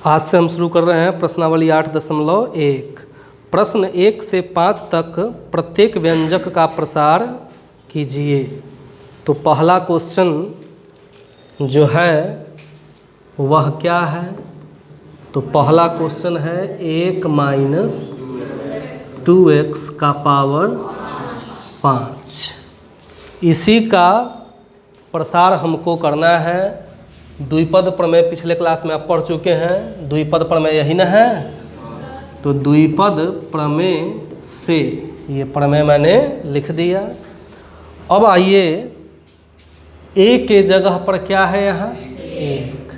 आज से हम शुरू कर रहे हैं प्रश्नावली 8.1। प्रश्न 1 से 5 तक प्रत्येक व्यंजक का प्रसार कीजिए। तो पहला क्वेश्चन जो है वह क्या है? तो पहला क्वेश्चन है 1 - 2x का पावर 5। इसी का प्रसार हमको करना है। द्विपद प्रमेय पिछले क्लास में आप पढ़ चुके हैं। द्विपद प्रमेय यही ना है? तो द्विपद प्रमेय से ये प्रमेय मैंने लिख दिया। अब आइए a के जगह पर क्या है यहाँ 1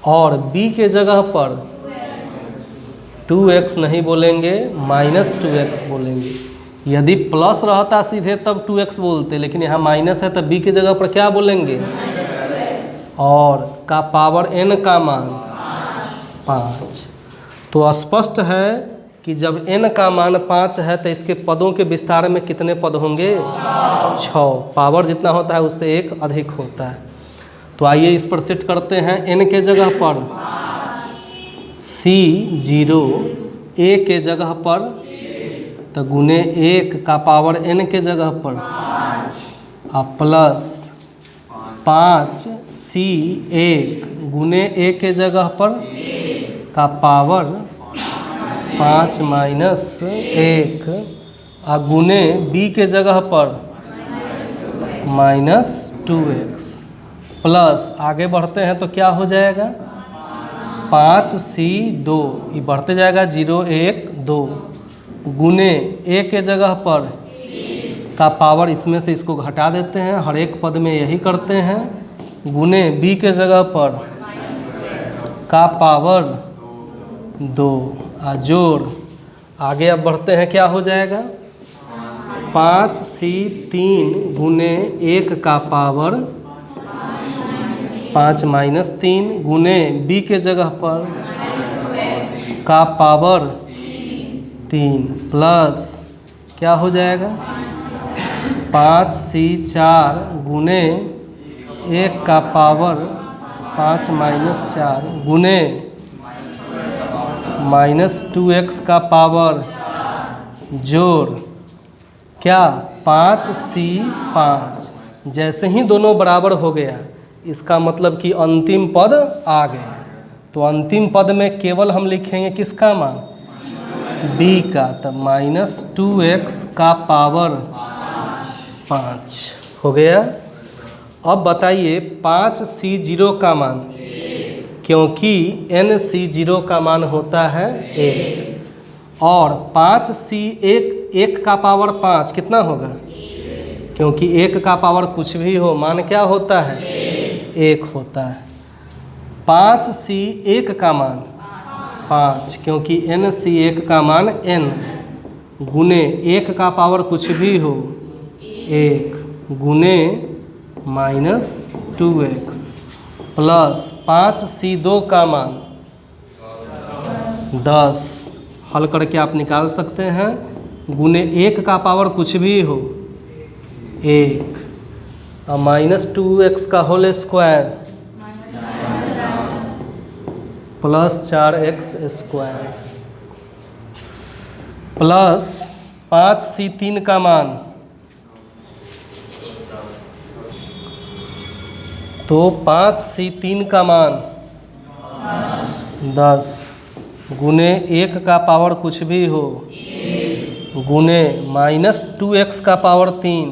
और b के जगह पर 2x नहीं बोलेंगे, -2x बोलेंगे। यदि प्लस रहता सीधे तब 2x बोलते, लेकिन यहाँ माइनस है तब b की जगह पर क्या बोलेंगे? और का पावर n का मान 5। तो स्पष्ट है कि जब n का मान 5 है तो इसके पदों के विस्तार में कितने पद होंगे? 6। पावर जितना होता है उससे 1 अधिक होता है। तो आइए इस पर सेट करते हैं। n के जगह पर C0, a के जगह पर तो गुने 1 का पावर n के जगह पर और प्लस 5C1 गुने a के जगह पर का पावर 5 - 1 और गुने b के जगह पर -2x प्लस आगे बढ़ते हैं तो क्या हो जाएगा? 5C2 ये बढ़ते जाएगा 0 1 2 गुने a के जगह पर का पावर, इसमें से इसको घटा देते हैं, हर एक पद में यही करते हैं, गुने b के जगह पर का पावर 2 और जोड़ आगे अब बढ़ते हैं क्या हो जाएगा? 5C3 गुने 1 का पावर 5 - 3 गुने b के जगह पर का पावर 3 प्लस क्या हो जाएगा? 5C4 गुने 1 का पावर 5 - 4 गुने -2x का पावर जोड़ क्या 5C5। जैसे ही दोनों बराबर हो गया इसका मतलब कि अंतिम पद आ गए। तो अंतिम पद में केवल हम लिखेंगे किसका मान? b का। तब -2x का पावर 5 हो गया। अब बताइए 5C0 का मान, क्योंकि nC0 का मान होता है 1 और 5C1 1 का पावर 5 कितना होगा? क्योंकि 1 का पावर कुछ भी हो मान क्या होता है? 1 होता है। 5C1 का मान 5 क्योंकि nC1 का मान n गुने 1 का पावर कुछ भी हो 1 गुने -2x प्लस 5C2 का मान 10 हल करके आप निकाल सकते हैं, गुने 1 का पावर कुछ भी हो 1 और -2x का whole square plus 4x square plus 5C3 का मान तो 5C3 का मान 10 गुने 1 का पावर कुछ भी हो गुने -2x का पावर 3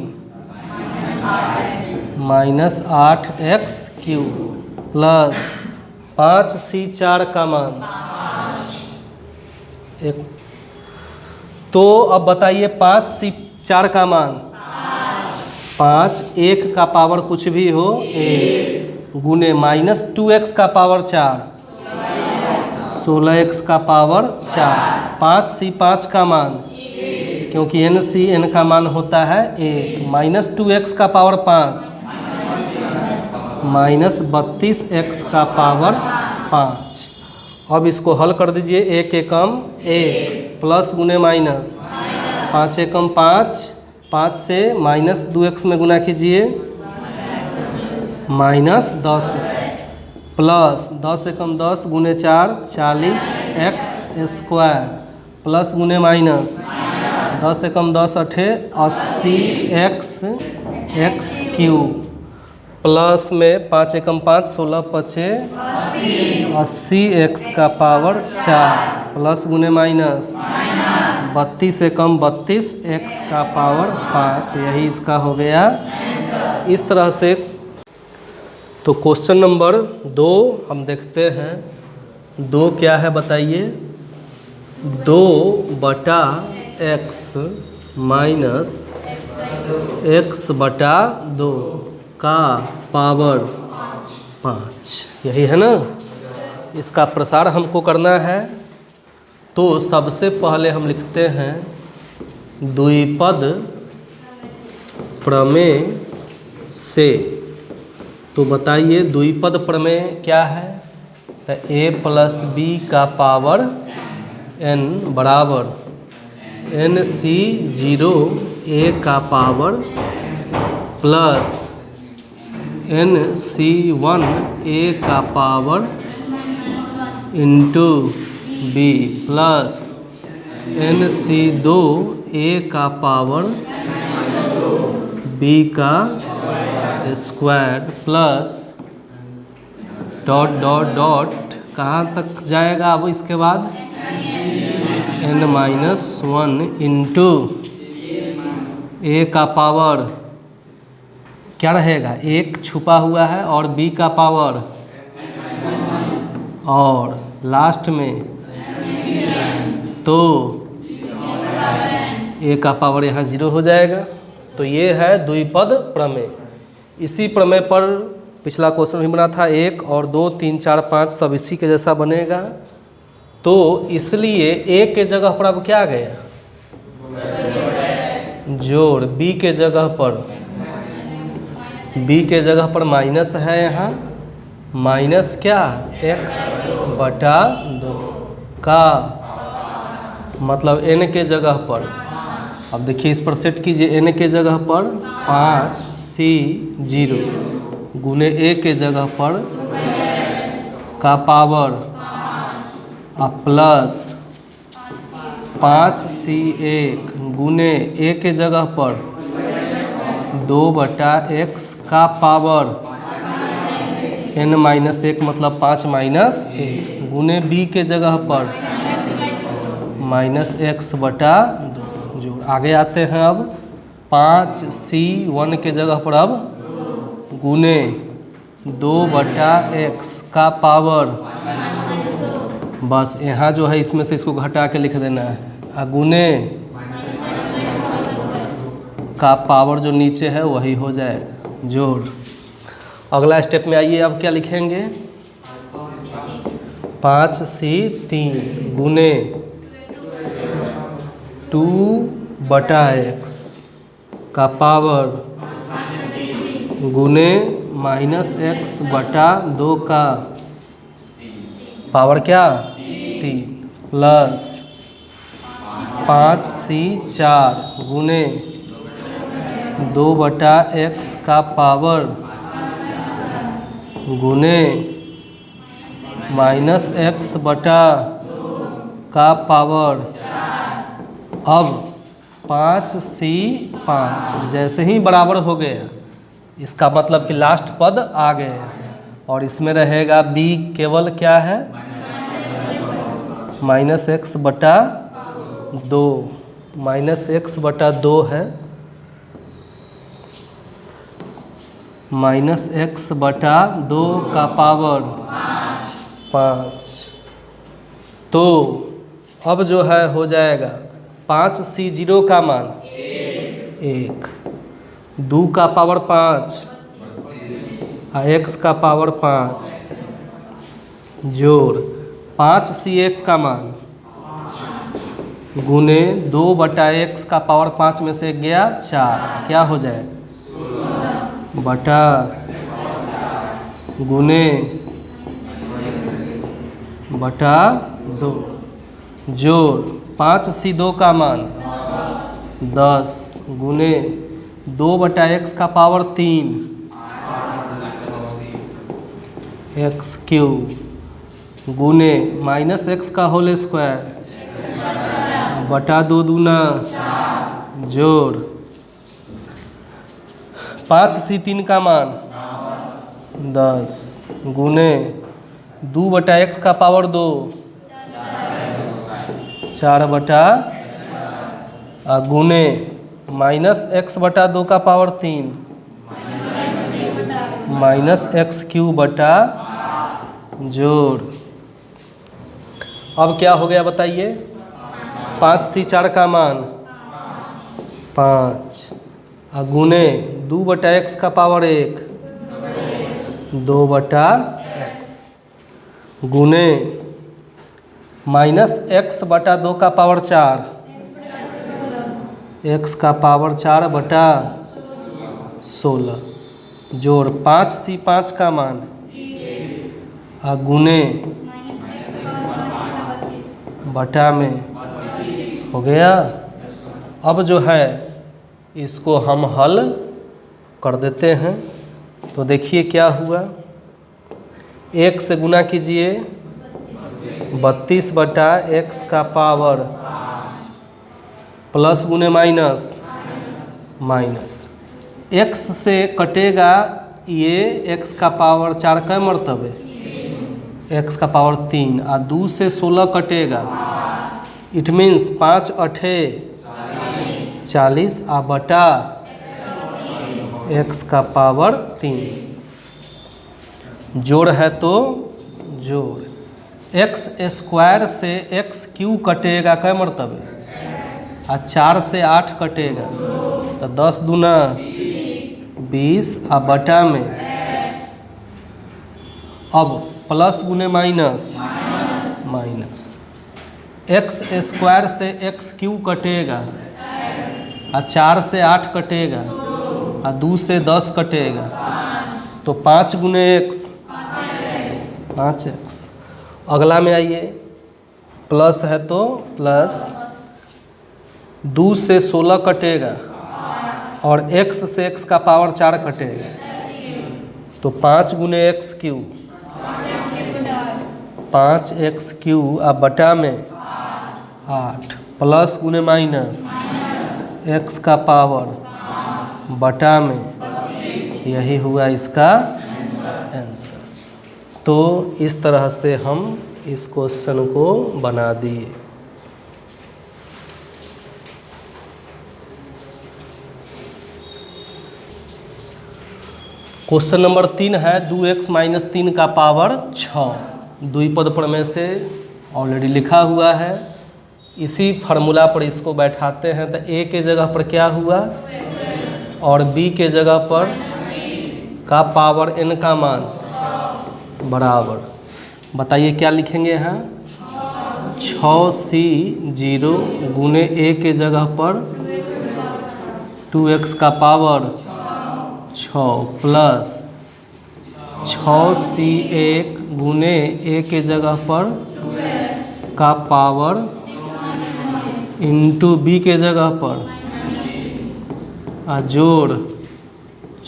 -8x³ प्लस 5C4 का मान 1। तो अब बताइए 5C4 का मान 5 1 का पावर कुछ भी हो 1 गुने -2x का पावर 4 16x का पावर 4 5C5 का मान, क्योंकि nCn का मान होता है 1 -2x का पावर 5 -32x का पावर 5। अब इसको हल कर दीजिए। 1 एकम 1 प्लस गुने माइनस 5 एकम 5 5 से -2x में गुना कीजिए -10x प्लस 10 एकम 10 गुने 4 40 एक्स स्क्वायर प्लस गुने माइनस 10 एकम 10 अठे 80 एक्स क्यूब प्लस में 5 एकम 5 16 पचे 80 एक्स का पावर 4 प्लस गुने माइनस 32 एकम 32 एक्स का पावर 5। यही इसका हो गया। इस तरह से तो क्वेश्चन नंबर 2 हम देखते हैं। 2 क्या है बताइए। 2 बटा एक्स माइनस एक्स बटा 2 का पावर 5, यही है ना। इसका प्रसार हमको करना है। तो सबसे पहले हम लिखते हैं द्विपद प्रमेय से। तो बताइए द्विपद प्रमेय क्या है। तो a प्लस बी का पावर n बराबर NC0 a का पावर प्लस NC1 a का power into b plus NC2 a का पावर b का square plus dot dot dot कहाँ तक जाएगा अब इसके बाद n-1 इंटू a का पावर क्या रहेगा, 1 छुपा हुआ है और b का पावर और लास्ट में तो a का पावर यहाँ 0 हो जाएगा। तो ये है द्विपद प्रमेय। इसी प्रमेय पर पिछला क्वेश्चन भी बना था। 1 और 2 3 4 5 सब इसी के जैसा बनेगा। तो इसलिए a के जगह पर अब क्या गया, जोड़। b के जगह पर माइनस है। यहाँ माइनस क्या, x बटा 2 का मतलब n के जगह पर। अब देखिए इस पर सेट कीजिए। n के जगह पर 5C0 गुने a के जगह पर का पावर प्लस 5C1 गुने a के जगह पर 2 बटा x का पावर n-1 मतलब 5 माइनस 1 गुने b के जगह पर माइनस x बटा 2। जो आगे आते हैं अब 5C1 के जगह पर अब गुने 2 बटा x का पावर, बस यहाँ जो है इसमें से इसको घटा के लिख देना है। गुने का पावर जो नीचे है वही हो जाएगा जोड़। अगला स्टेप में आइए। अब क्या लिखेंगे, 5C3 गुने 2 बटा x का पावर गुने माइनस x बटा 2 का पावर क्या 3 प्लस 5C4 गुने 2 बटा x का पावर गुने माइनस x बटा का पावर। अब 5C5 जैसे ही बराबर हो गया, इसका मतलब कि लास्ट पद आ गया और इसमें रहेगा b केवल क्या है माइनस x बटा 2, माइनस x बटा 2 है माइनस x बटा 2 का पावर 5। तो अब जो है हो जाएगा 5C0 का मान 1, 2 का पावर 5 और x का पावर 5 जोड़ 5C1 का मान गुने 2 बटा x का पावर 5 में से गया 4, क्या हो जाएगा बटा गुने बटा 2 जोड़ 5C2 का मान 10 गुने 2 बटा x का पावर 3 एक्स क्यूब गुने माइनस एक्स का होल स्क्वायर बटा 2 दूना जोड़ 5c3 का मान 10 गुने 2 बटा एक्स का पावर 2 4 बटा गुने माइनस एक्स बटा 2 का पावर 3 माइनस एक्स क्यूब बटा जोड़। अब क्या हो गया बताइए? 5c4 का मान 5 गुने 2 बटा एक्स का पावर 1 2 बटा एक्स गुने माइनस एक्स बटा 2 का पावर 4 एक्स का पावर 4 बटा 16 जोड़ 5c5 का मान गुने बटा में हो गया। अब जो है इसको हम हल कर देते हैं। तो देखिए क्या हुआ, 1 से गुना कीजिए 32 बटा एक्स का पावर प्लस गुने माइनस माइनस एक्स से कटेगा ये एक्स का पावर 4 का मर्तबे एक्स का पावर 3 और 2 से 16 कटेगा। इट मीन्स 5 अठे 40 आ बटा एक्स का पावर 3 जोड़ है तो जोड़ एक्स स्क्वायर से एक्स क्यू कटेगा कै मर्तबे आ 4 से 8 कटेगा तो 10 दूना 20 आ बटा में अब प्लस गुने माइनस माइनस एक्स स्क्वायर से एक्स क्यू कटेगा आ 4 से 8 कटेगा आ 2 से 10 कटेगा तो 5 गुने एक्स 5x। अगला में आइए, प्लस है तो प्लस 2 से 16 कटेगा और x से x का पावर 4 कटेगा तो 5 गुने एक्स क्यू 5x क्यू आ बटा में 8 प्लस गुने माइनस x का पावर बटा में, यही हुआ इसका आंसर। तो इस तरह से हम इस क्वेश्चन को बना दिए। क्वेश्चन नंबर 3 है 2x माइनस 3 का पावर 6 द्विपद प्रमेय से ऑलरेडी लिखा हुआ है। इसी फार्मूला पर इसको बैठाते हैं तो a के जगह पर क्या हुआ और b के जगह पर का पावर n का मान बराबर, बताइए क्या लिखेंगे यहाँ 6c0 गुने a के जगह पर 2x का पावर 6 प्लस 6c1 गुने a के जगह पर का पावर इंटू b के जगह पर जोड़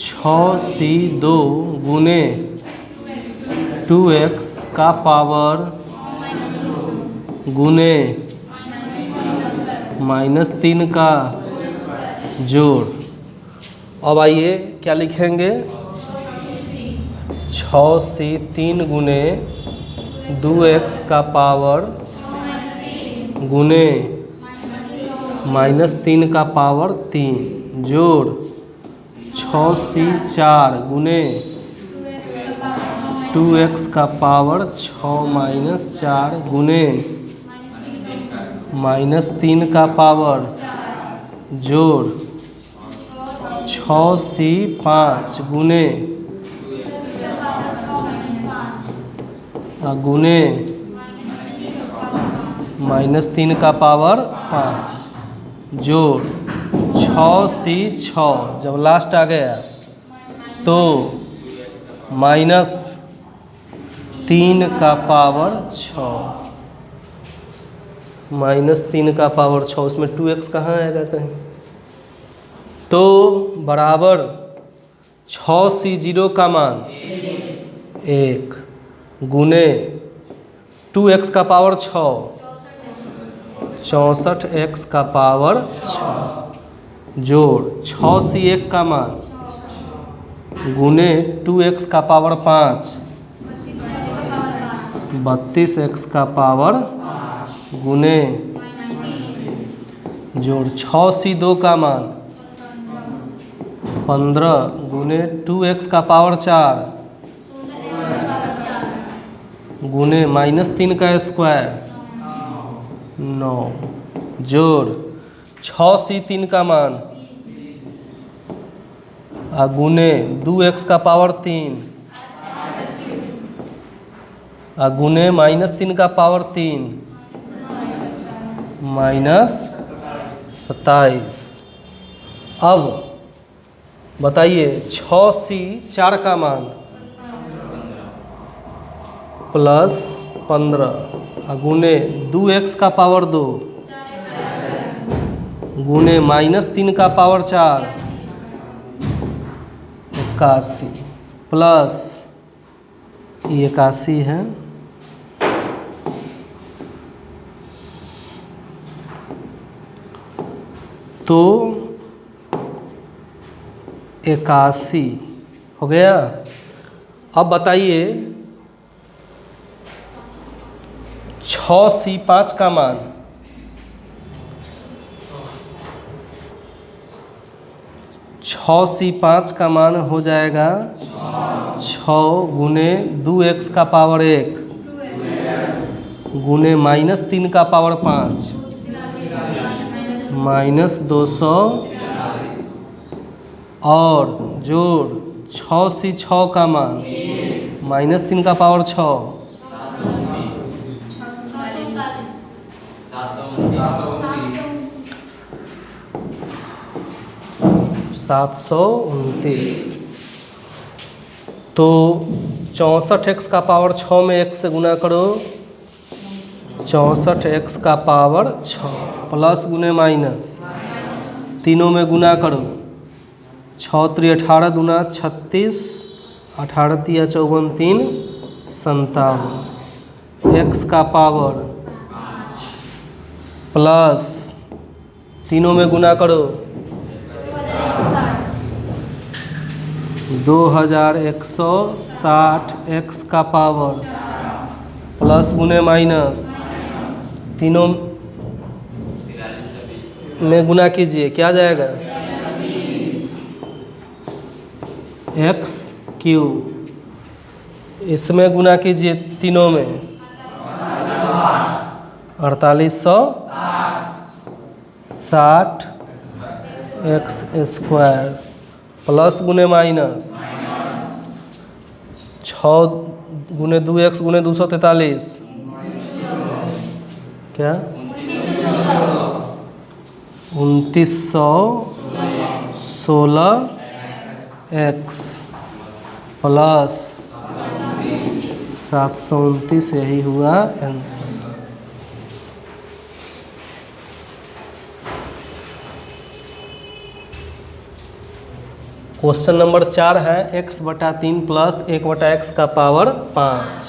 6c2 गुने 2x का पावर गुने -3 का जोड़। अब आइए क्या लिखेंगे 6c3 गुने 2x का पावर गुने -3 का पावर 3 जोड़ 6c4 गुने 2x का पावर 6 - 4 गुने -3 का पावर जोड़ 6c5 गुने -3 का पावर 5 जोड़ 6c6 जब लास्ट आ गया तो -3 का पावर 6 -3 का पावर 6 उसमें 2x कहाँ आएगा कहीं तो बराबर 6c0 का मान 1 गुने 2x का पावर 6, 64x का पावर 6 जोड़ 6c1 का मान गुने 2x का पावर 5, 32x का पावर गुने जोड़ 6c2 का मान 15 गुने 2x का पावर 4 गुने -3 का स्क्वायर 9 जोड़ 6c3 का मान गुने 2x का पावर 3 गुने -3 का पावर 3 -27। अब बताइए 6c4 का मान प्लस 15 गुने 2x का पावर 2 गुने -3 का पावर 4 81 प्लस 81 है तो 81 हो गया। अब बताइए 6c5 का मान 6c5 का मान हो जाएगा 6 गुने 2x का पावर 1 गुने -3 का पावर 5 -200 और जोड़ 6c6 का मान -3 का पावर 6 729। तो 64x का पावर 6 में 1 से गुना करो 64x का पावर 6 प्लस गुने माइनस तीनों में गुना करो 6 3 18 दूना 36 18 तिया 54 3 57 x का पावर प्लस तीनों में गुना करो 2160 x का पावर प्लस गुने माइनस तीनों में गुना कीजिए क्या जाएगा x क्यूब इसमें गुना कीजिए तीनों में 4860 x स्क्वायर प्लस गुने माइनस 6 गुने 2x गुने 243 क्या 2916x प्लस 729 यही हुआ आंसर। क्वेश्चन नंबर 4 है x/3 प्लस 1/x का पावर 5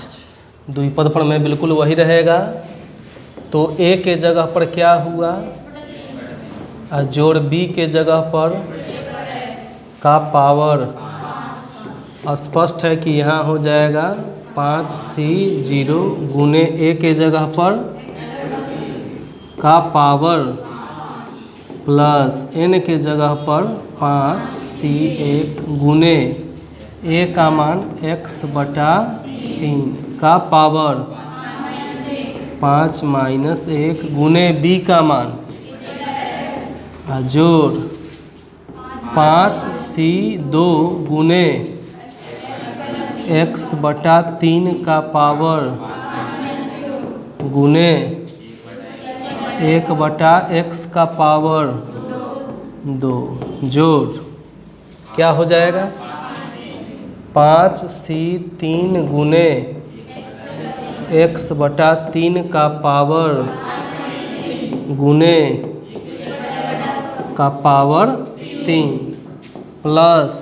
द्विपद पर में बिल्कुल वही रहेगा। तो a के जगह पर क्या हुआ और जोड़ b के जगह पर का पावर स्पष्ट है कि यहाँ हो जाएगा 5c0 गुने a के जगह पर का पावर प्लस n के जगह पर 5c1 गुने a का मान x/3 का पावर 5 - 1 गुने b का मान जोड़ 5c2 गुने x/3 का पावर गुने 1/x का पावर 2 जोड़ क्या हो जाएगा 5c3 गुने x/3 का पावर गुने का पावर 3 प्लस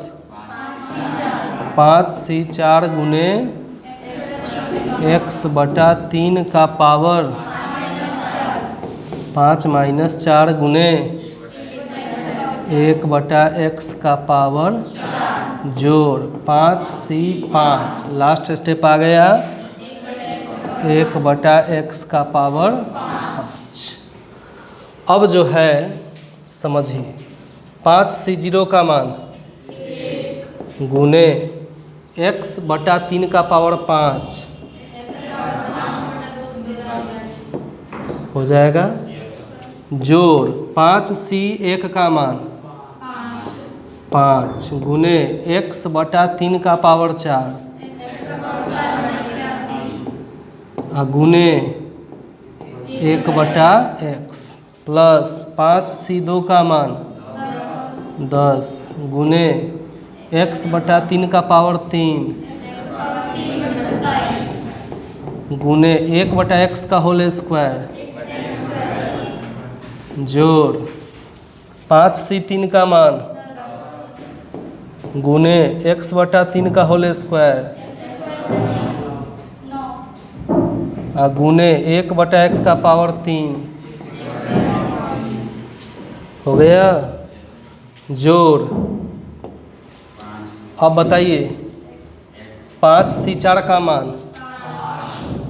5c4 गुने x/3 का पावर 5-4 गुने 1/x का पावर जोड़ 5c5 लास्ट स्टेप आ गया 1/x का पावर 5। अब जो है समझिए 5c0 का मान गुने x/3 का पावर 5 हो जाएगा जोड़ 5c1 का मान 5 गुने x/3 का पावर 4 गुने 1/x प्लस 5c2 का मान 10 गुने x/3 का पावर 3 गुने 1/x का होल स्क्वायर जोड़ 5c3 का मान गुने x/3 का होल स्क्वायर गुने 1/x का पावर 3 हो गया जोड़। अब बताइए 5c4 का मान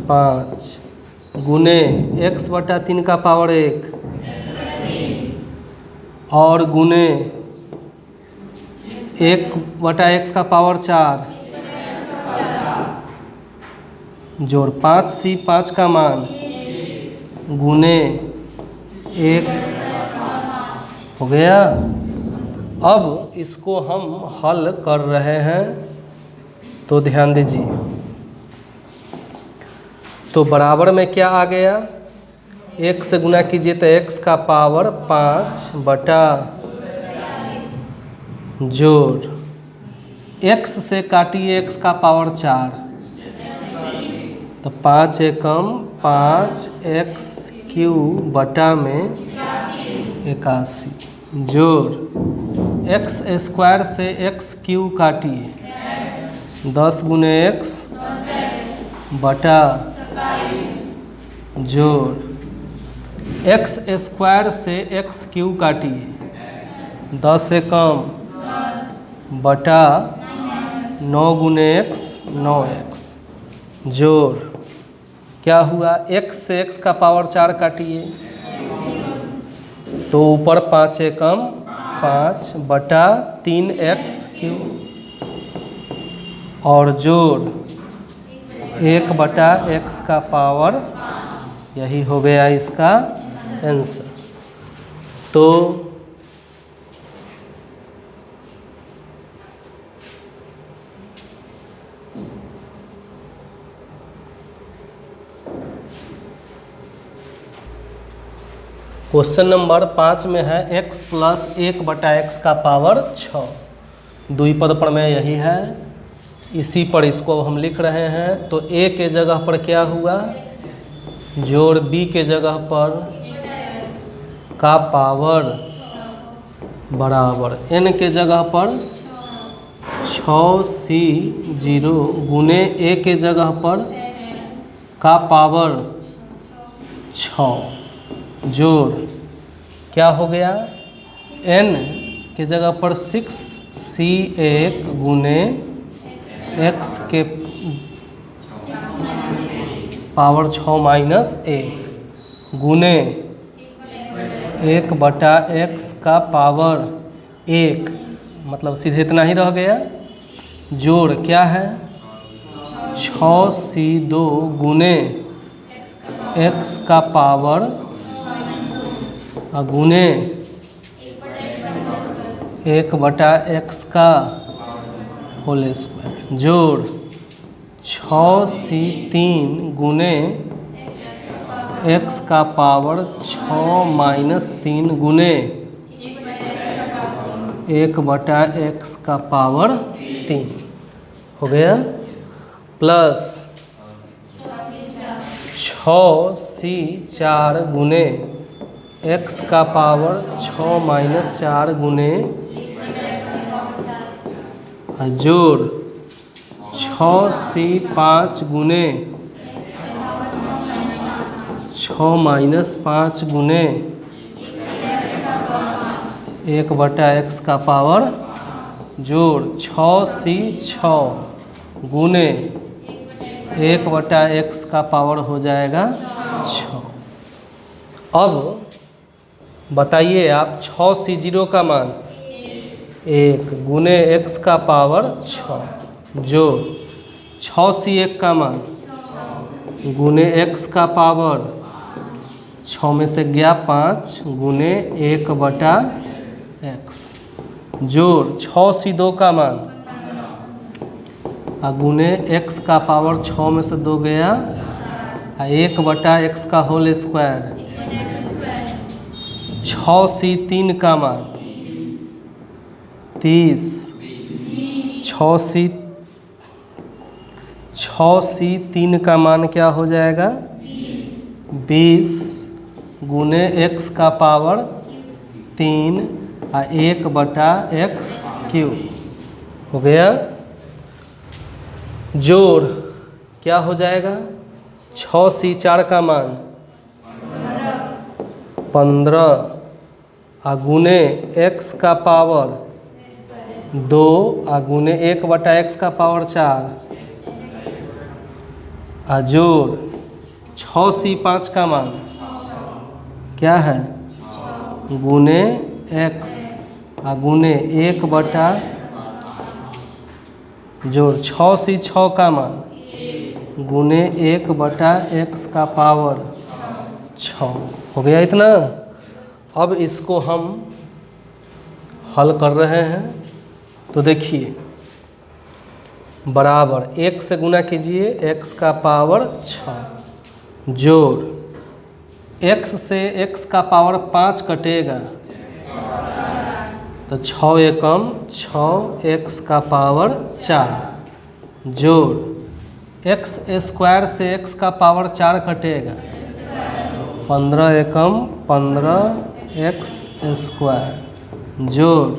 5 गुने x/3 का पावर 1 और गुने 1/x का पावर 4 जोड़ 5c5 का मान गुने 1 हो गया। अब इसको हम हल कर रहे हैं तो ध्यान दीजिए। तो बराबर में क्या आ गया 1 से गुना कीजिए तो x का पावर 5 बटा जोड़ x से काटिए x का पावर 4 तो 5 एकम 5x³ बटा में 81 जोड़ x² से x³ काटिए 10 गुने x बटा जोड़ x² से x³ काटिए 10 एकम बटा 9 गुने x 9x जोड़ क्या हुआ x से x का पावर 4 काटिए तो ऊपर 5 एकम 5 बटा 3x³ और जोड़ 1/x का पावर यही हो गया इसका आंसर। तो क्वेश्चन नंबर 5 में है x प्लस 1/x का पावर 6 दुई पद पर में यही है। इसी पर इसको हम लिख रहे हैं तो a के जगह पर क्या हुआ जोड़ b के जगह पर का पावर बराबर n के जगह पर 6c0 गुने a के जगह पर का पावर 6 जोड़ क्या हो गया n के जगह पर 6c1 गुने x के पावर 6 माइनस 1 गुने 1/x का पावर 1 मतलब सीधे इतना ही रह गया जोड़ क्या है 6c2 गुने x का पावर गुने 1/x का होल स्क्वायर जोड़ 6c3 गुने x का पावर 6 माइनस 3 गुने 1/x का पावर 3 हो गया प्लस 6c4 गुने x का पावर 6 माइनस 4 गुने जोड़ 6c5 गुने 6 माइनस 5 गुने 1/x का पावर जोड़ 6c 6 गुने 1/x का पावर हो जाएगा 6। अब बताइए आप 6c0 का मान 1 गुने x का पावर 6 जो 6c1 का मान गुने x का पावर 6 में से गया 5 गुने 1/x जोड़ 6c2 का मान गुने x का पावर 6 में से 2 गया 1/x का होल स्क्वायर 6c3 का मान 30 6c3 का मान क्या हो जाएगा 20 गुने x का पावर 3 1/x क्यूब हो गया। जोड़ क्या हो जाएगा 6c4 का मान 15 गुने x का पावर 2 गुने 1/x का पावर 4 जोड़ 6c5 का मान क्या है गुने x गुने 1 जोड़ 6c6 का मान गुने 1/x का पावर 6 हो गया इतना। अब इसको हम हल कर रहे हैं तो देखिए बराबर 1 से गुना कीजिए x का पावर 6 जोड़ x से x का पावर 5 कटेगा तो 6 एकम 6 x का पावर 4 जोड़ x स्क्वायर से x का पावर 4 कटेगा 15 एकम 15 x स्क्वायर जोड़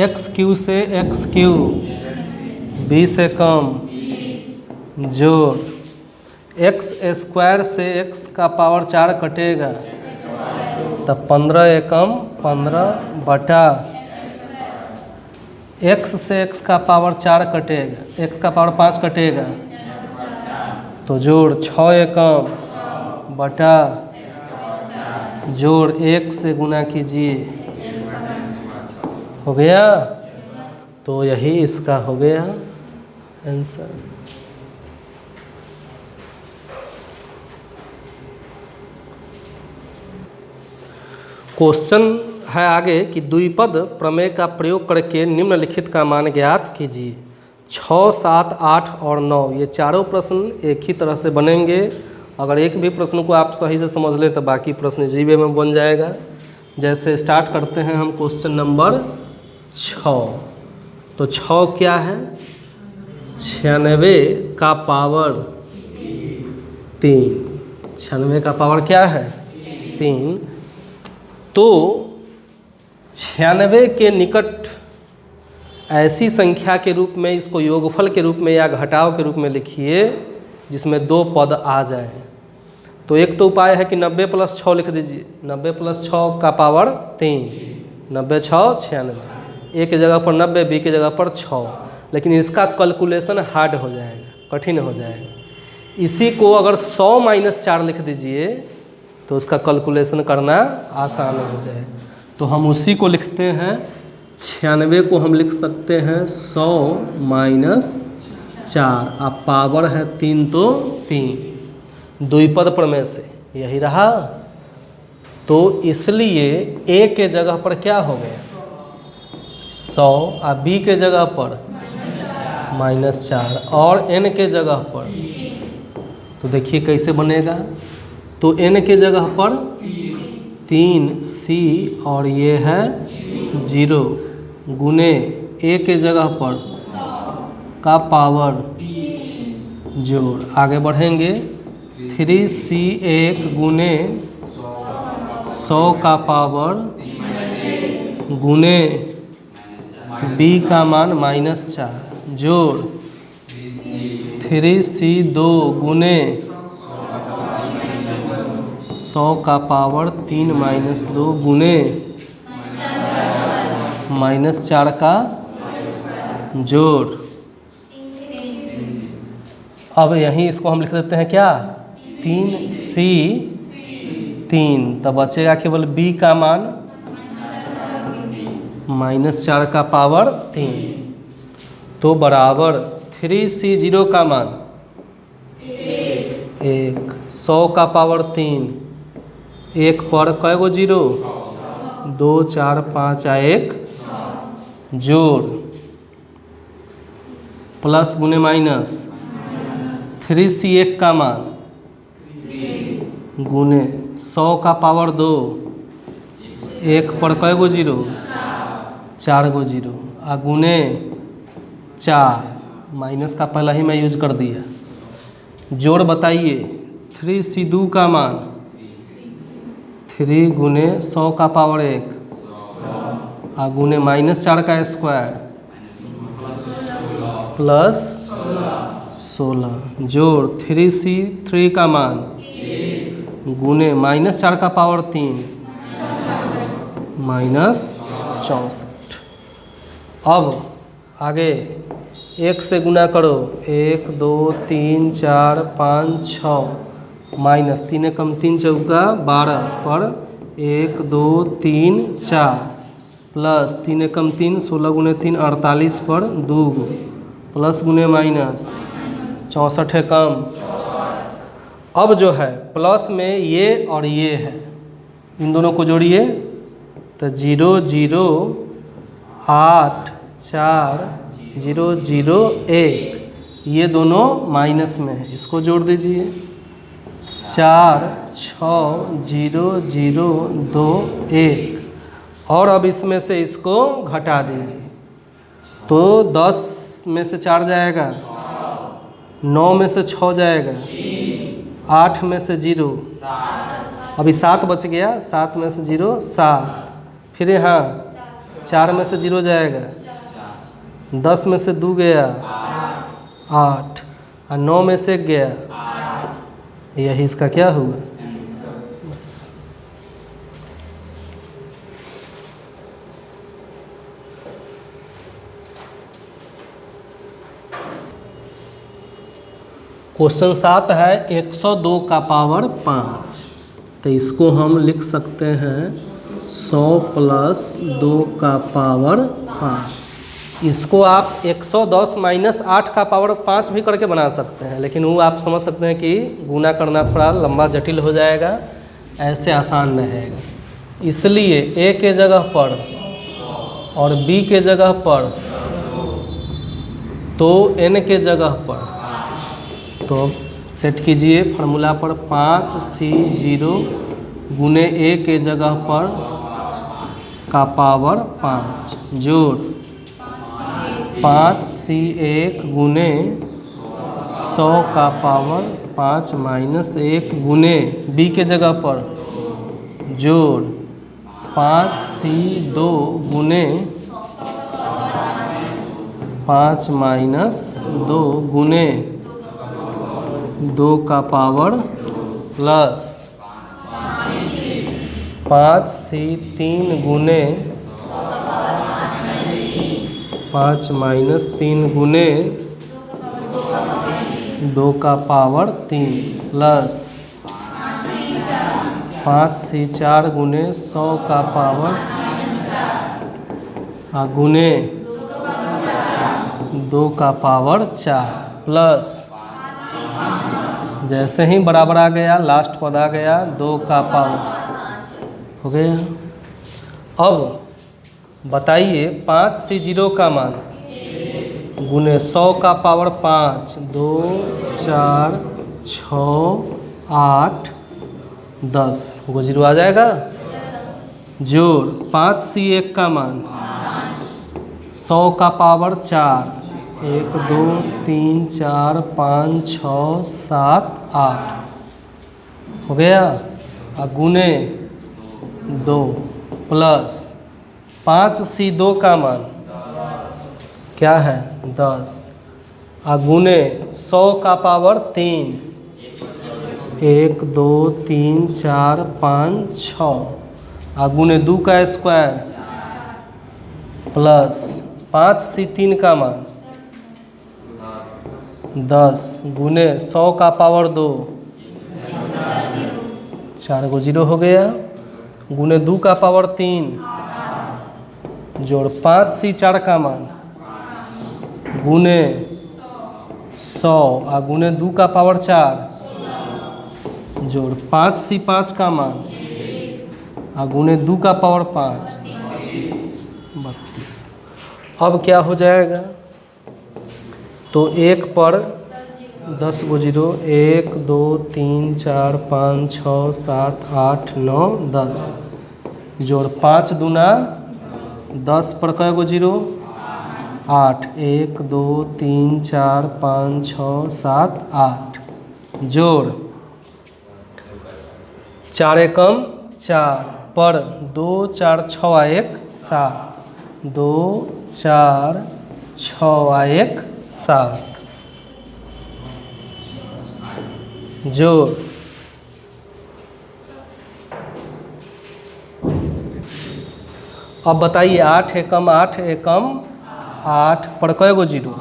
x क्यू से x क्यू 20 एकम जोड़ x स्क्वायर से x का पावर 4 कटेगा तब 15 एकम 15 बटा x से x का पावर 4 कटेगा x का पावर 5 कटेगा तो जोड़ 6 एकम बटा जोड़ 1 से गुना कीजिए हो गया। तो यही इसका हो गया आंसर। क्वेश्चन है आगे कि द्विपद प्रमेय का प्रयोग करके निम्नलिखित का मान ज्ञात कीजिए। 6, 7, 8 और 9 ये चारों प्रश्न एक ही तरह से बनेंगे। अगर एक भी प्रश्न को आप सही से समझ लें तो बाकी प्रश्न जीवे में बन जाएगा। जैसे स्टार्ट करते हैं हम क्वेश्चन नंबर 6। तो 6 क्या है 96 का पावर 3 96 का पावर क्या है 3। तो 96 के निकट ऐसी संख्या के रूप में इसको योगफल के रूप में या घटाव के रूप में लिखिए जिसमें 2 पद आ जाएं। तो एक तो उपाय है कि 90 + 6 लिख दीजिए। 90 + 6 का पावर 3 90 6 96 ए की जगह पर 90 बी की जगह पर 6। लेकिन इसका कैलकुलेशन हार्ड हो जाएगा कठिन हो जाएगा। इसी को अगर 100 - 4 लिख दीजिए तो उसका कैलकुलेशन करना आसान हो जाए। तो हम उसी को लिखते हैं 96 को हम लिख सकते हैं 100 - 4 अब पावर है 3 तो 3 द्विपद प्रमेय से यही रहा। तो इसलिए ए के जगह पर क्या हो गया 100 और बी के जगह पर -4 और n के जगह पर तो देखिए कैसे बनेगा। तो n के जगह पर 3c और ये है 0 गुने a के जगह पर का पावर जोड़ आगे बढ़ेंगे 3c1 गुने 100 का पावर गुने b का मान -4 जोड़ 3c2 गुने 100 का पावर 3 माइनस 2 गुने -4 का जोड़। अब यहीं इसको हम लिख देते हैं क्या, 3C3, तब बचेगा केवल B का मान -4 का पावर 3, तो बराबर 3C0 का मान 1, 100 का पावर 3, 1 पर कै गो जीरो, 2 4 5 आ 1 जोड़, प्लस गुने माइनस 3C1 का मान गुने 100 का पावर 2, 1 पर कै गो जीरो, 4 गो जीरो, आ गुने 4, माइनस का पहला ही मैं यूज कर दिया। जोड़ बताइए 3C2 का मान 3 गुने 100 का पावर 1 आ गुने -4 का स्क्वायर प्लस 16, जोड़ 3C3 का मान गुने -4 का पावर 3 -64। अब आगे 1 से गुना करो, 1 2 3 4 5 6 माइनस 3 कम 3 चौका 12 पर 1 2 3 4 प्लस 3 कम 3 16 गुने 3 48 पर 2 प्लस गुने माइनस 64 कम। अब जो है प्लस में ये और ये है, इन दोनों को जोड़िए तो 0 0 8 4 0 0 1, ये दोनों माइनस में है, इसको जोड़ दीजिए 4 6 0 0 2 1, और अब इसमें से इसको घटा दीजिए तो 10 में से 4 जाएगा, 9 में से 6 जाएगा, 8 में से 0, अभी 7 बच गया, 7 में से 0 7, फिर यहाँ 4 में से 0 जाएगा, 10 में से 2 गया 8, और 9 में से 1 गया, यही इसका क्या हुआ बस। क्वेश्चन 7 है 102 का पावर 5, तो इसको हम लिख सकते हैं 100 प्लस 2 का पावर 5। इसको आप 110 माइनस 8 का पावर 5 भी करके बना सकते हैं, लेकिन वो आप समझ सकते हैं कि गुना करना थोड़ा लंबा जटिल हो जाएगा, ऐसे आसान रहेगा। इसलिए A के जगह पर और B के जगह पर तो N के जगह पर तो सेट कीजिए फार्मूला पर 5C0 गुने A के जगह पर का पावर 5 जोड़ 5C1 गुने 100 का पावर 5 माइनस 1 गुने B के जगह पर जोड़ 5C2 गुने 5 माइनस 2 गुने 2 का पावर प्लस 5C3 गुने 5 माइनस 3 गुने 2 का पावर 3 प्लस 5C4 गुने 100 का पावर गुने 2 का पावर 4 प्लस जैसे ही बराबर आ गया लास्ट पद आ गया 2 का पावर हो गया। अब बताइए 5C0 का मान गुने 100 का पावर 5 2 4 6 8 10 गो जीरो आ जाएगा, जोड़ 5C1 का मान 100 का पावर 4 1 2 3 4 5 6 7 8 हो गया, गुने 2 प्लस 5C2 का मान क्या है 10 गुने 100 का पावर 3 1 2 3 4 5 6 आ गुने 2 का स्क्वायर प्लस 5 सी 3 का मान 10 गुने 100 का पावर 2 4 को 0 हो गया गुने 2 का पावर 3 जोड़ 5 सी 4 का मान गुने 100 आ गुने 2 का पावर 4 जोड़ 5 सी 5 का मान आ गुने 2 का पावर 5 32। अब क्या हो जाएगा तो 1 पर 10 को 0 1 2 3 4 5 6 7 8 9 10 जोड़ 5 दूना 10 पर कै गो 0 8 1 2 3 4 5 6 7 8 जोड़ 4 एकम 4 पर 2 4 6 आ 1 7 2 4 6 आ 1 7 जोड़ अब बताइए 8 एकम 8 एकम 8 पर कै गो 0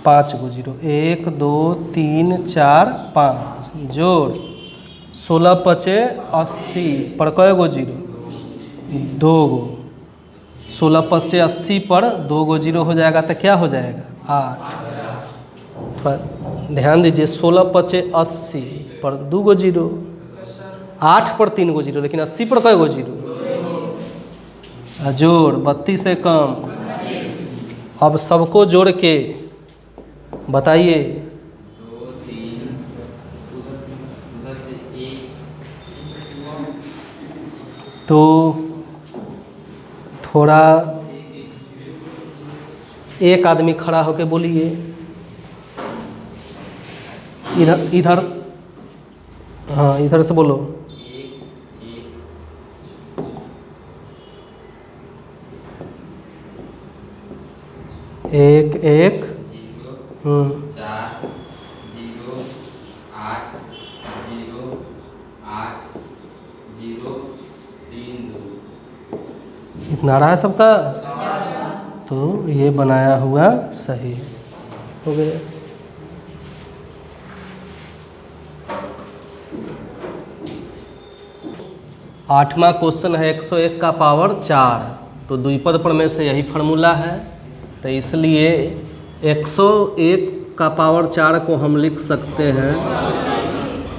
5 गो 0 1 2 3 4 5 जोड़ 16 पचे 80 पर कै गो 0 2 गो 16 पचे 80 पर 2 गो 0 हो जाएगा तो क्या हो जाएगा 8। थोड़ा ध्यान दीजिए 16 पचे 80 पर 2 गो 0 8 पर 3 गो 0 लेकिन 80 पर कै गो 0 जोड़ 32 से कम। अब सबको जोड़ के बताइए तो थोड़ा एक आदमी खड़ा होके बोलिए इधर इधर हाँ इधर से बोलो 1 1 4 0 8 0 8 0 3 2 इतना रहा है सबका तो ये बनाया हुआ सही हो गया। आठवां क्वेश्चन है 101 का पावर 4 तो द्विपद प्रमेय से यही फार्मूला है तो इसलिए 101 का पावर 4 को हम लिख सकते हैं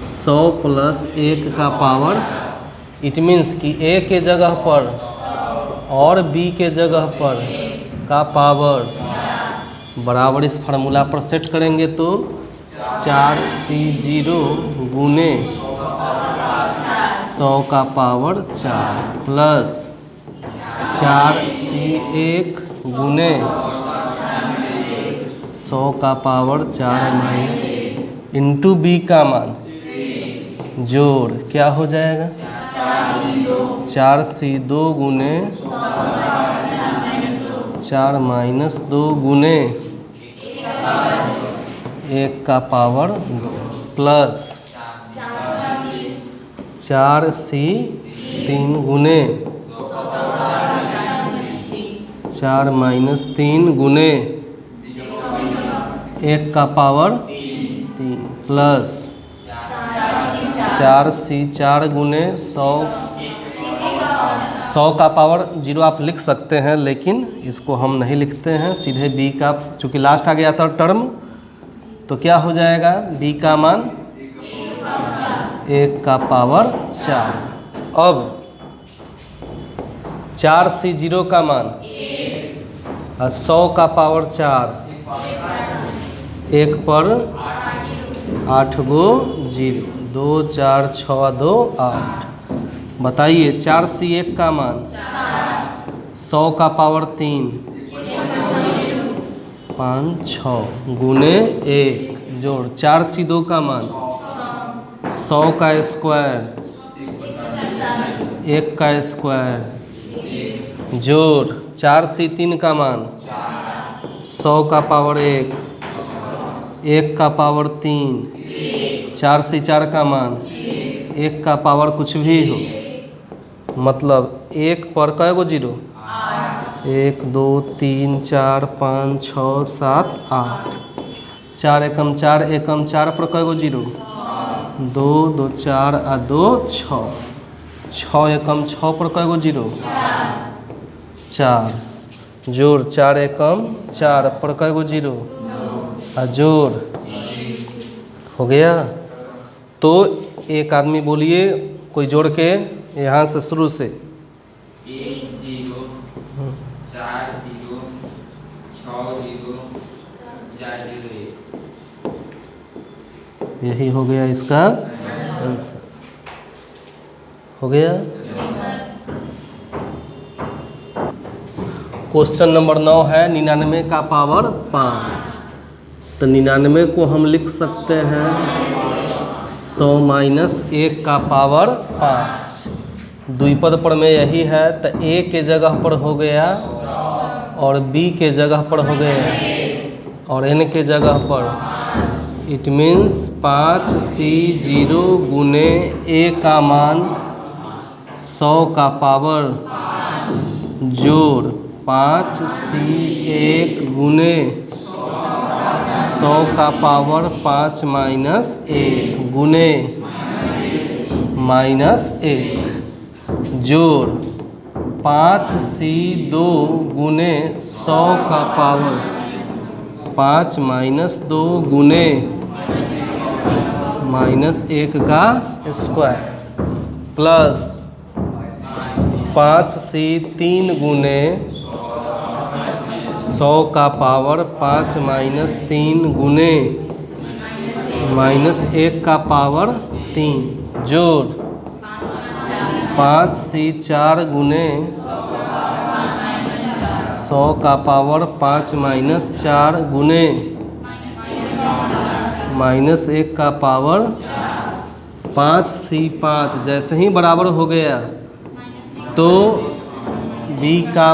100 प्लस 1 का पावर इट मीन्स कि a के जगह पर और b के जगह पर का पावर बराबर इस फार्मूला पर सेट करेंगे तो 4C0 गुने 100 का पावर 4 प्लस 4C1 गुने 100 का पावर 4 माइनस इंटू बी का मान जोड़ क्या हो जाएगा 4C2 गुने 4 माइनस 2 गुने 1 का पावर 2 प्लस 4C3 गुने 4 माइनस 3 गुने 1 का पावर 3 प्लस 4C4 गुने 100 का पावर 0 आप लिख सकते हैं लेकिन इसको हम नहीं लिखते हैं सीधे b का चूँकि लास्ट आ गया था टर्म तो क्या हो जाएगा b का मान 1 का पावर 4। अब 4C0 का मान 100 का पावर 4 1 पर 8 गो 0 2 4 6 2 8 बताइए 4C1 का मान 100 का पावर 3 5 6 गुने 1 जोड़ 4C2 का मान 100 का स्क्वायर 1 का स्क्वायर जोड़ 4C3 का मान 100 का पावर 1 1 का पावर 3 4 से 4 का मान 1 का पावर कुछ भी हो, मतलब 1 पर कै गो जीरो, 1 2 3 4 5 6 7 8, 4 एकम 4 एकम 4 पर कै गो जीरो, 2 2 4 आ 2 6, 6 एकम 6 पर कै गो जीरो, 4, जोड़ 4 एकम 4 पर कै गो जीरो आ जोड़, हो गया। तो एक आदमी बोलिए कोई जोड़ के यहाँ से शुरू से 1 0 4 0 6 0 4 0 1। यही हो गया इसका आंसर, हो गया। क्वेश्चन नंबर 9 है 99 का पावर 5। तो 99 को हम लिख सकते हैं 100 माइनस 1 का पावर 5। द्विपद पर में यही है, तो A के जगह पर हो गया और B के जगह पर हो गया और N के जगह पर, इट मीन्स 5C0 गुने A का मान 100 का पावर जोड़ 5C1 गुने 100 का पावर 5 माइनस 1 गुने माइनस 1 जोड़ 5C2 गुने 100 का पावर 5 माइनस 2 गुने माइनस 1 का स्क्वायर प्लस 5C3 गुने 100 का पावर 5 माइनस 3 गुने माइनस 1 का पावर 3 जोड़ 5C4 गुने 100 का पावर 5 माइनस 4 गुने माइनस 1 का पावर 5C5। जैसे ही बराबर हो गया तो B का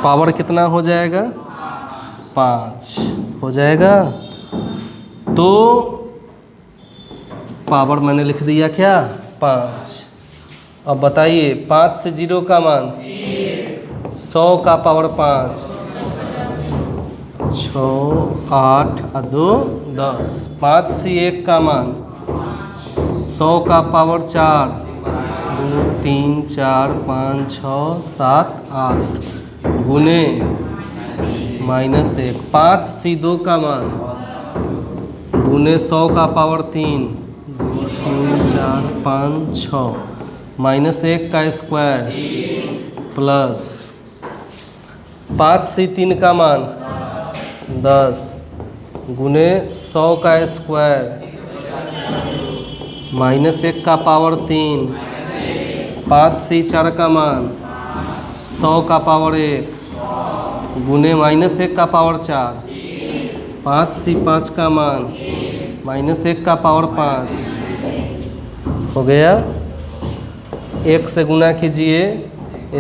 पावर कितना हो जाएगा, 5 हो जाएगा। तो पावर मैंने लिख दिया क्या, 5। अब बताइए 5 से 0 का मान 100 का पावर 5, 6 8 और 2 10। 5C1 का मान 100 का पावर 4, 2 3 4 5 6 7 8 गुने माइनस 1। 5C2 का मान गुने 100 का पावर 3, 2 3 4 5 6 माइनस 1 का स्क्वायर प्लस 5C3 का मान 10 गुने 100 का स्क्वायर माइनस 1 का पावर 3। 5C4 का मान 100 का पावर 1 गुने माइनस 1 का पावर 4। 5C5 का मान माइनस 1 का पावर 5 हो गया। 1 से गुना कीजिए,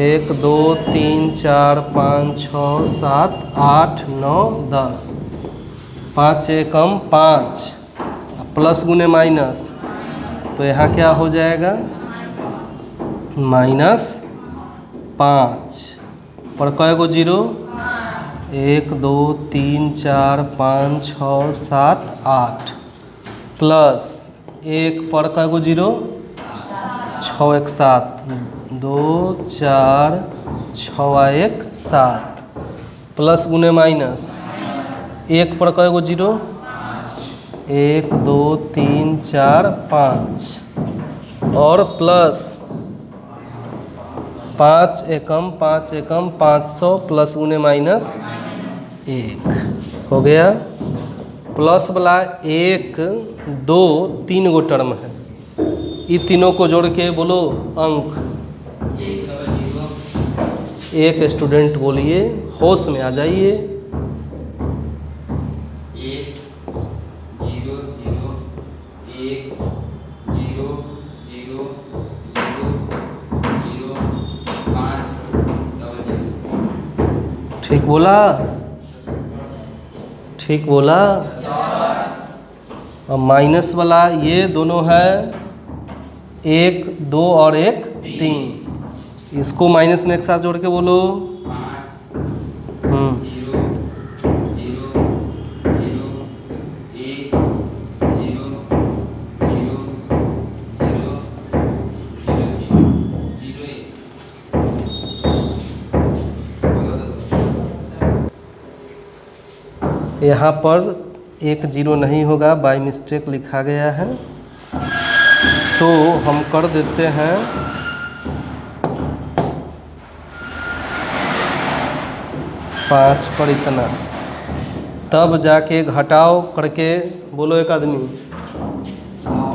1 2 3 4 5 6 7 8 9 10। 5 एकम 5 प्लस गुने माइनस, तो यहाँ क्या हो जाएगा, माइनस 5 पर कै गो जीरो, 1 2 3 4 5 6 7 8 प्लस 1 पर कै गो जीरो, 6 1 7, 2 4 6 1 7 प्लस गुने माइनस 1 पर कै गो जीरो, 1 2 3 4 5 और प्लस 5 एकम 500 प्लस गुने माइनस 1 हो गया। प्लस वाला 1 2 3 गो टर्म है, ये तीनों को जोड़ के बोलो अंक। एक स्टूडेंट बोलिए, होश में आ जाइए। 1 0 0 1 0 0 0 0 5 0। ठीक बोला, ठीक बोला। और माइनस वाला ये दोनों है 1 2 और 1 3। इसको माइनस में एक साथ जोड़ के बोलो 5 0 0 0 1 0 0 0 यहाँ पर 1 0 नहीं होगा, बाय मिस्टेक लिखा गया है, तो हम कर देते हैं 5 पर इतना, तब जाके घटाव करके बोलो एक आदमी 9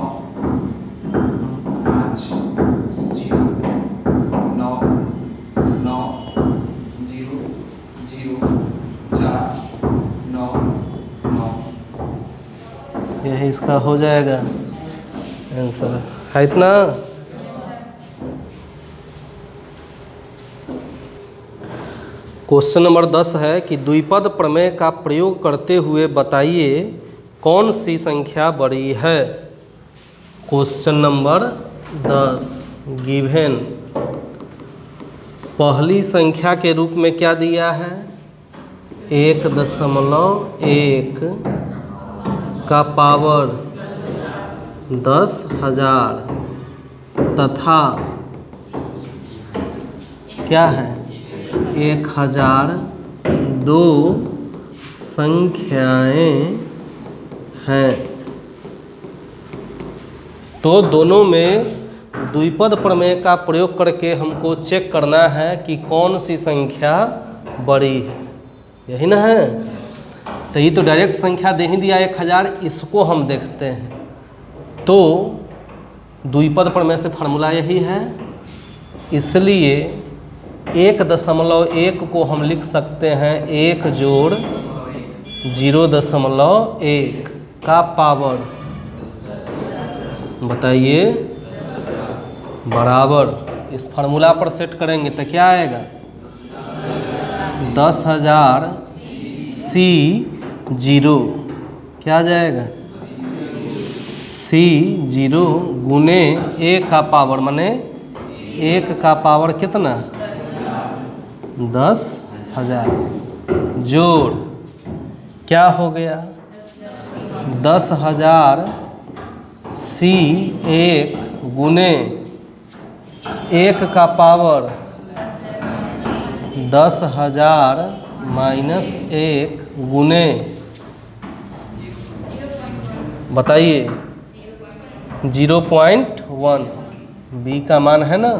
5 0 9 9 0 0 4 9 9। यही इसका हो जाएगा आंसर है इतना। क्वेश्चन नंबर 10 है कि द्विपद प्रमेय का प्रयोग करते हुए बताइए कौन सी संख्या बड़ी है। क्वेश्चन नंबर 10 गिवन पहली संख्या के रूप में क्या दिया है 1.1 का पावर 10,000 तथा क्या है 1002 संख्याएं हैं। तो दोनों में द्विपद प्रमेय का प्रयोग करके हमको चेक करना है कि कौन सी संख्या बड़ी है, यही ना है। तो ये तो डायरेक्ट संख्या दे ही दिया 1000, इसको हम देखते हैं। तो द्विपद प्रमेय से फार्मूला यही है, इसलिए 1.1 को हम लिख सकते हैं 1 जोड़ 0.1 का पावर बताइए बराबर, इस फार्मूला पर सेट करेंगे तो क्या आएगा 10,000 C0 क्या आ जाएगा C0 गुने 1 का पावर माने 1 का पावर कितना 10,000 जोड़ क्या हो गया 10,000 C1 गुने 1 का पावर 10,000 माइनस 1 गुने बताइए 0.1 b का मान है ना।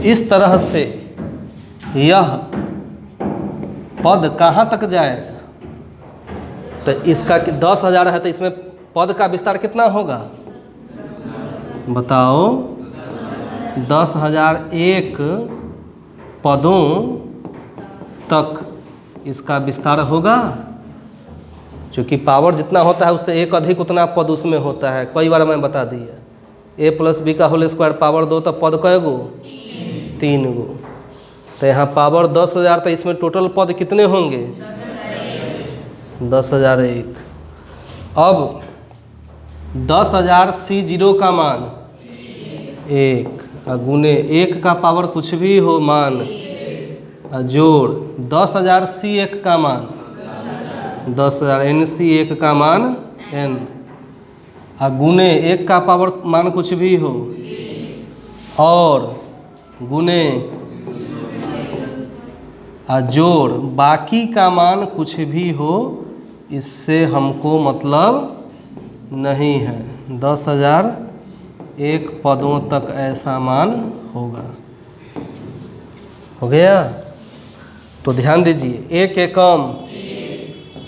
इस तरह से यह पद कहाँ तक जाएगा, तो इसका 10,000 है तो इसमें पद का विस्तार कितना होगा बताओ 10,001 पदों तक इसका विस्तार होगा, क्योंकि पावर जितना होता है उससे एक अधिक उतना पद उसमें होता है। कई बार मैं बता दिया a + b का होल स्क्वायर पावर 2 तो पद कै गो 3 गो। तो यहाँ पावर 10,000 तो इसमें टोटल पद कितने होंगे 10,001। अब 10,000 C0 का मान 1 गुने 1 का पावर कुछ भी हो मान जोड़ 10,000 C1 का मान 10,000 NC1 का मान n गुने 1 का पावर मान कुछ भी हो और गुने जोड़ बाकी का मान कुछ भी हो, इससे हमको मतलब नहीं है। 10,001 पदों तक ऐसा मान होगा। हो गया। तो ध्यान दीजिए 1 एकम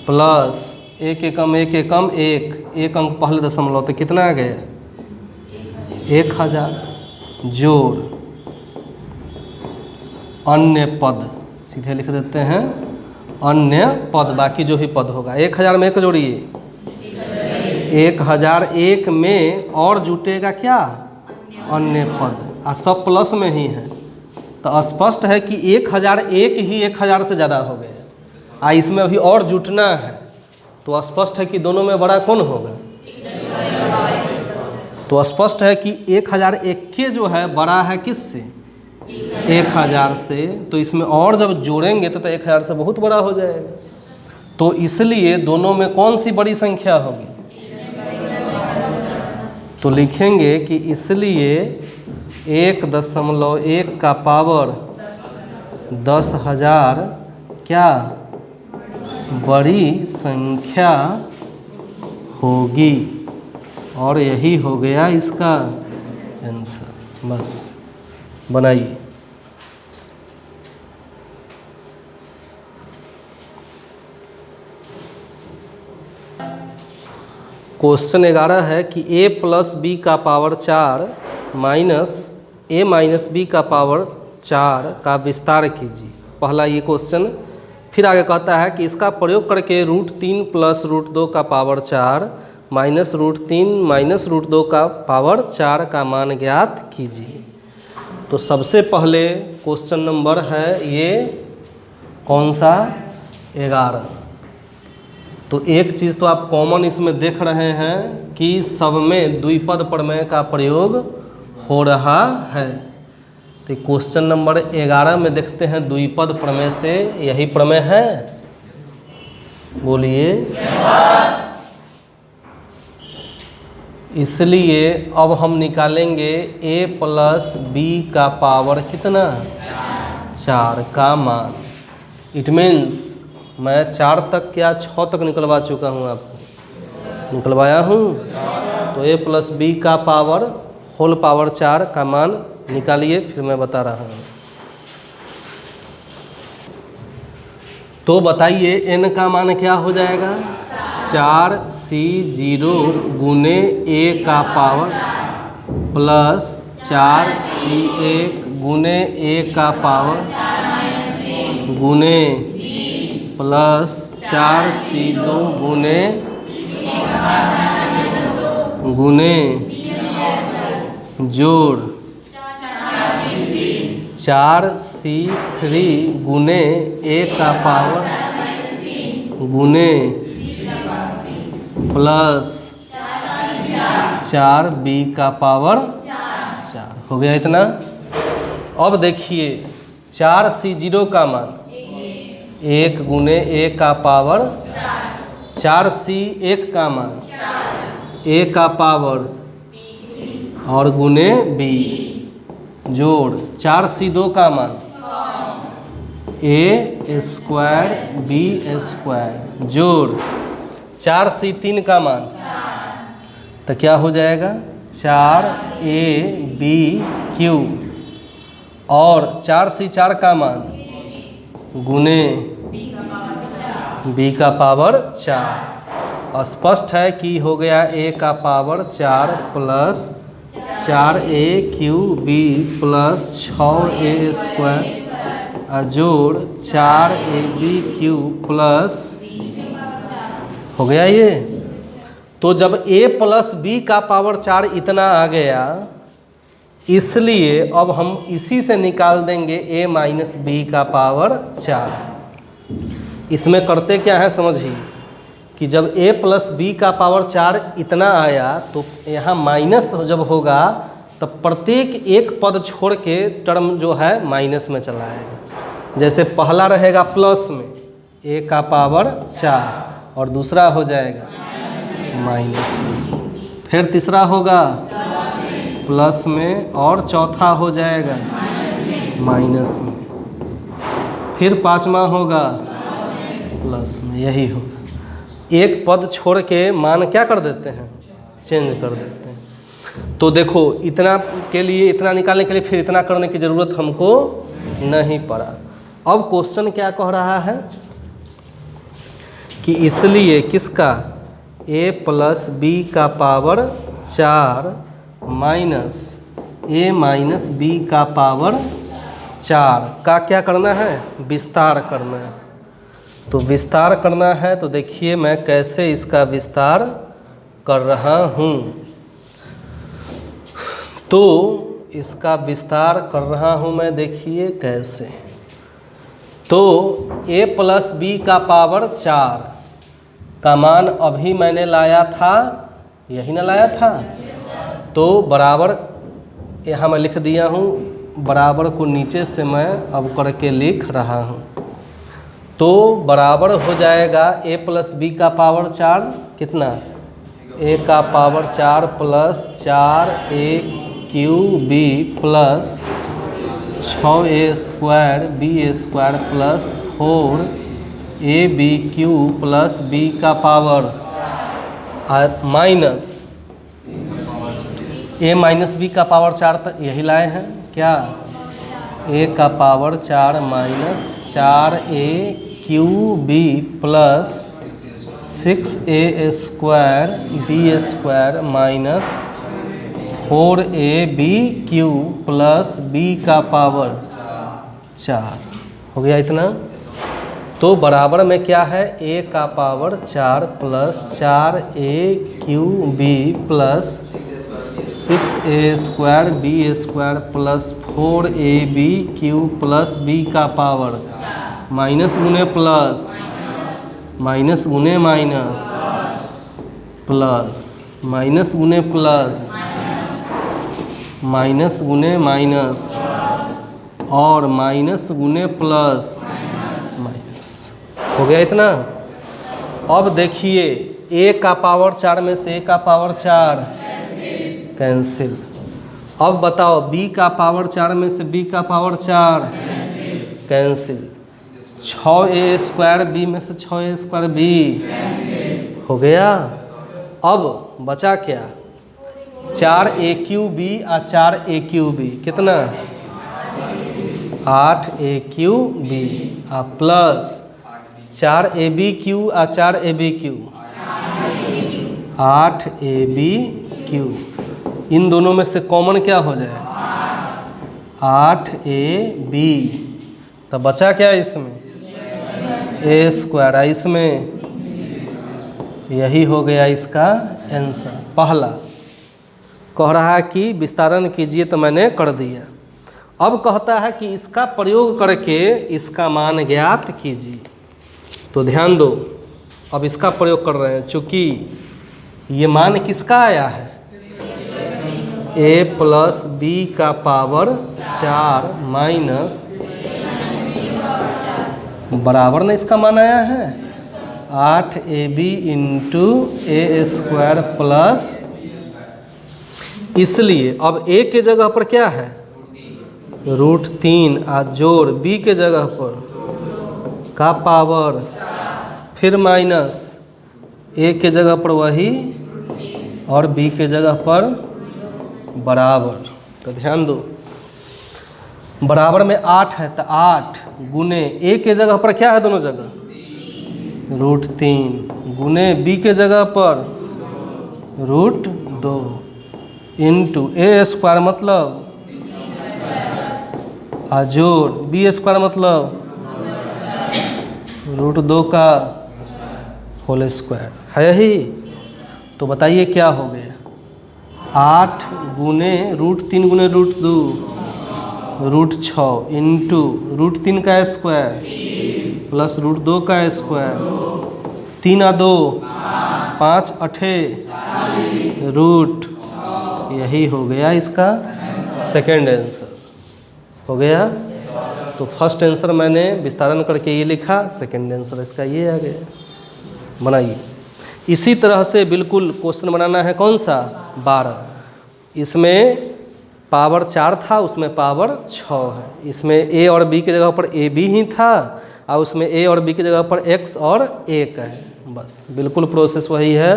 प्लस 1 एकम 1 एकम 1 अंक पहले दशमलव तो कितना आ गया 1000 जोड़ अन्य पद सीधे लिख देते हैं अन्य पद, बाकी जो भी पद होगा 1000 में 1 जोड़िए 1001 में और जुटेगा क्या अन्य पद, और सब प्लस में ही है। तो स्पष्ट है कि 1001 ही 1000 से ज़्यादा हो गया, इसमें अभी और जुटना है। तो स्पष्ट है कि दोनों में बड़ा कौन होगा? तो स्पष्ट है कि 1001 जो है बड़ा है किससे? 1000 से। तो इसमें और जब जोड़ेंगे तो 1000 से बहुत बड़ा हो जाएगा। तो इसलिए दोनों में कौन सी बड़ी संख्या होगी? तो लिखेंगे कि इसलिए 1.1 का पावर 10,000 क्या बड़ी संख्या होगी, और यही हो गया इसका आंसर। बस बनाइए। क्वेश्चन 11 है कि a प्लस बी का power 4 minus a minus B का पावर 4 का विस्तार कीजिए। पहला ये क्वेश्चन। फिर आगे कहता है कि इसका प्रयोग करके √3 प्लस √2 का पावर 4 माइनस √3 माइनस √2 का पावर 4 का मान ज्ञात कीजिए। तो सबसे पहले क्वेश्चन नंबर है ये कौन सा? 11। तो एक चीज़ तो आप कॉमन इसमें देख रहे हैं कि सब में द्विपद प्रमेय का प्रयोग हो रहा है। तो क्वेश्चन नंबर 11 में देखते हैं द्विपद प्रमेय से यही प्रमेय है। बोलिए। इसलिए अब हम निकालेंगे a प्लस बी का पावर कितना? 4 का मान। इट मीन्स मैं 4 तक या 6 तक निकलवा चुका हूँ, आपको निकलवाया हूँ। तो a प्लस बी का पावर होल पावर 4 का मान निकालिए, फिर मैं बता रहा हूँ। तो बताइए n का मान क्या हो जाएगा? 4c0 गुने a का पावर प्लस 4c1 गुने a का पावर गुने प्लस 4c2 गुने जोड़ 4c3 गुने a का पावर गुने प्लस 4b का पावर 4 हो गया इतना। अब देखिए 4c0 का मान 1 गुने a का पावर 4c1 का मान a का पावर और गुने b जोड़ 4c2 का मान a स्क्वायर b स्क्वायर जोड़ 4c3 का मान तो क्या हो जाएगा? 4ab और 4c4 का मान गुने b का पावर 4। स्पष्ट है कि हो गया a का power 4 plus 4ab plus 6a square जोड़ 4ab प्लस हो गया ये। तो जब a प्लस b का पावर 4 इतना आ गया, इसलिए अब हम इसी से निकाल देंगे a माइनस बी का पावर 4। इसमें करते क्या है समझिए कि जब a प्लस बी का पावर 4 इतना आया तो यहाँ माइनस जब होगा तब प्रत्येक एक पद छोड़ के टर्म जो है माइनस में चला आएगा। जैसे पहला रहेगा प्लस में a का पावर 4 और दूसरा हो जाएगा माइनस में, फिर तीसरा होगा प्लस में और चौथा हो जाएगा माइनस में, फिर पांचवा होगा प्लस में। यही होगा। एक पद छोड़ के मान क्या कर देते हैं? चेंज कर देते हैं। तो देखो इतना के लिए, इतना निकालने के लिए फिर इतना करने की ज़रूरत हमको नहीं पड़ा। अब क्वेश्चन क्या कह रहा है कि इसलिए किसका? a प्लस बी का power 4 minus a minus B का पावर 4 का क्या करना है? विस्तार करना है। तो विस्तार करना है तो देखिए मैं कैसे इसका विस्तार कर रहा हूँ। तो इसका विस्तार कर रहा हूँ मैं, देखिए कैसे। तो a प्लस बी का पावर 4 का मान अभी मैंने लाया था, यही ना लाया था, तो बराबर यहाँ मैं लिख दिया हूँ, बराबर को नीचे से मैं अब करके लिख रहा हूँ। तो बराबर हो जाएगा a प्लस बी का पावर 4 कितना, a का power 4 plus 4a cube B plus 6a square B square plus 4ab cube plus b का power minus a minus B का पावर 4 तक यही लाए हैं क्या, a का power 4 minus 4a cube B plus 6a square B square minus 4ab cube plus b का power 4 हो गया इतना। तो बराबर में क्या है, a का power 4 plus 4a cube B plus 6a square B square plus 4ab cube plus b का पावर माइनस गुने प्लस माइनस गुने माइनस प्लस माइनस गुने प्लस माइनस गुने माइनस और माइनस गुने प्लस माइनस हो गया इतना। अब देखिए a का पावर 4 में से a का पावर 4 कैंसिल। अब बताओ b का पावर 4 में से b का power 4 cancel. 6a square b में से 6a स्क्वायर b हो गया। अब बचा क्या, 4a क्यू बी और 4a क्यू बी कितना 8a क्यू बी और प्लस 4ab क्यू और 4ab क्यू 8ab क्यू। इन दोनों में से कॉमन क्या हो जाए 8ab। तो बचा क्या इसमें a स्क्वायर, इसमें यही हो गया इसका आंसर। पहला कह रहा है कि विस्तारण कीजिए तो मैंने कर दिया। अब कहता है कि इसका प्रयोग करके इसका मान ज्ञात कीजिए। तो ध्यान दो, अब इसका प्रयोग कर रहे हैं, चूँकि ये मान किसका आया है a प्लस बी का पावर 4 माइनस बराबर में इसका मान आया है 8ab into a square plus, इसलिए अब a के जगह पर क्या है √3 और जोड़ b के जगह पर का पावर, फिर माइनस a के जगह पर वही और b के जगह पर बराबर। तो ध्यान दो, बराबर में 8 है तो 8 गुने a के जगह पर क्या है दोनों जगह √3 गुने b के जगह पर √2 इंटू a स्क्वायर मतलब जोड़ b स्क्वायर मतलब √2 का होल स्क्वायर है यही। तो बताइए क्या हो गया 8 गुने √3 गुने √2 √6 इंटू √3 का स्क्वायर प्लस √2 का स्क्वायर 3 और 2 5 8 रूट, यही हो गया इसका सेकेंड आंसर हो गया। तो फर्स्ट आंसर मैंने विस्तारण करके ये लिखा, सेकेंड आंसर इसका ये आ गया। बनाइए इसी तरह से बिल्कुल क्वेश्चन बनाना है कौन सा 12। इसमें पावर 4 था, उसमें पावर 6 है। इसमें a और b की जगह पर a b ही था और उसमें a और b की जगह पर x और 1 है। बस बिल्कुल प्रोसेस वही है।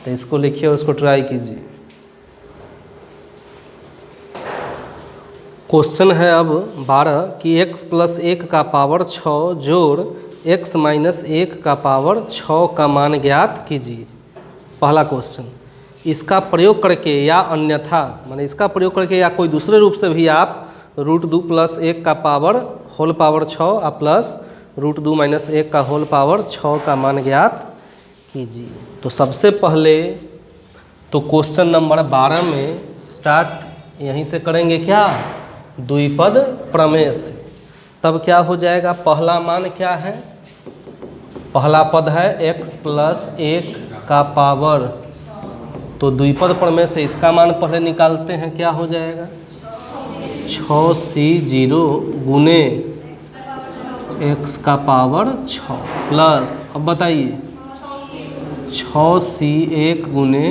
तो इसको लिखिए और उसको ट्राई कीजिए। क्वेश्चन है अब 12 कि x प्लस 1 का पावर 6 जोड़ x माइनस 1 का पावर 6 का मान ज्ञात कीजिए। पहला क्वेश्चन, इसका प्रयोग करके या अन्यथा माने इसका प्रयोग करके या कोई दूसरे रूप से भी आप √2 प्लस 1 का पावर होल पावर 6 और प्लस √2 माइनस 1 का होल पावर 6 का मान ज्ञात कीजिए। तो सबसे पहले तो क्वेश्चन नंबर 12 में स्टार्ट यहीं से करेंगे क्या द्विपद प्रमेय से। तब क्या हो जाएगा, पहला मान क्या है, पहला पद है x प्लस 1 का पावर, तो द्विपद प्रमेय से इसका मान पहले निकालते हैं, क्या हो जाएगा 6c0 गुने x का पावर 6 प्लस, अब बताइए 6c1 गुने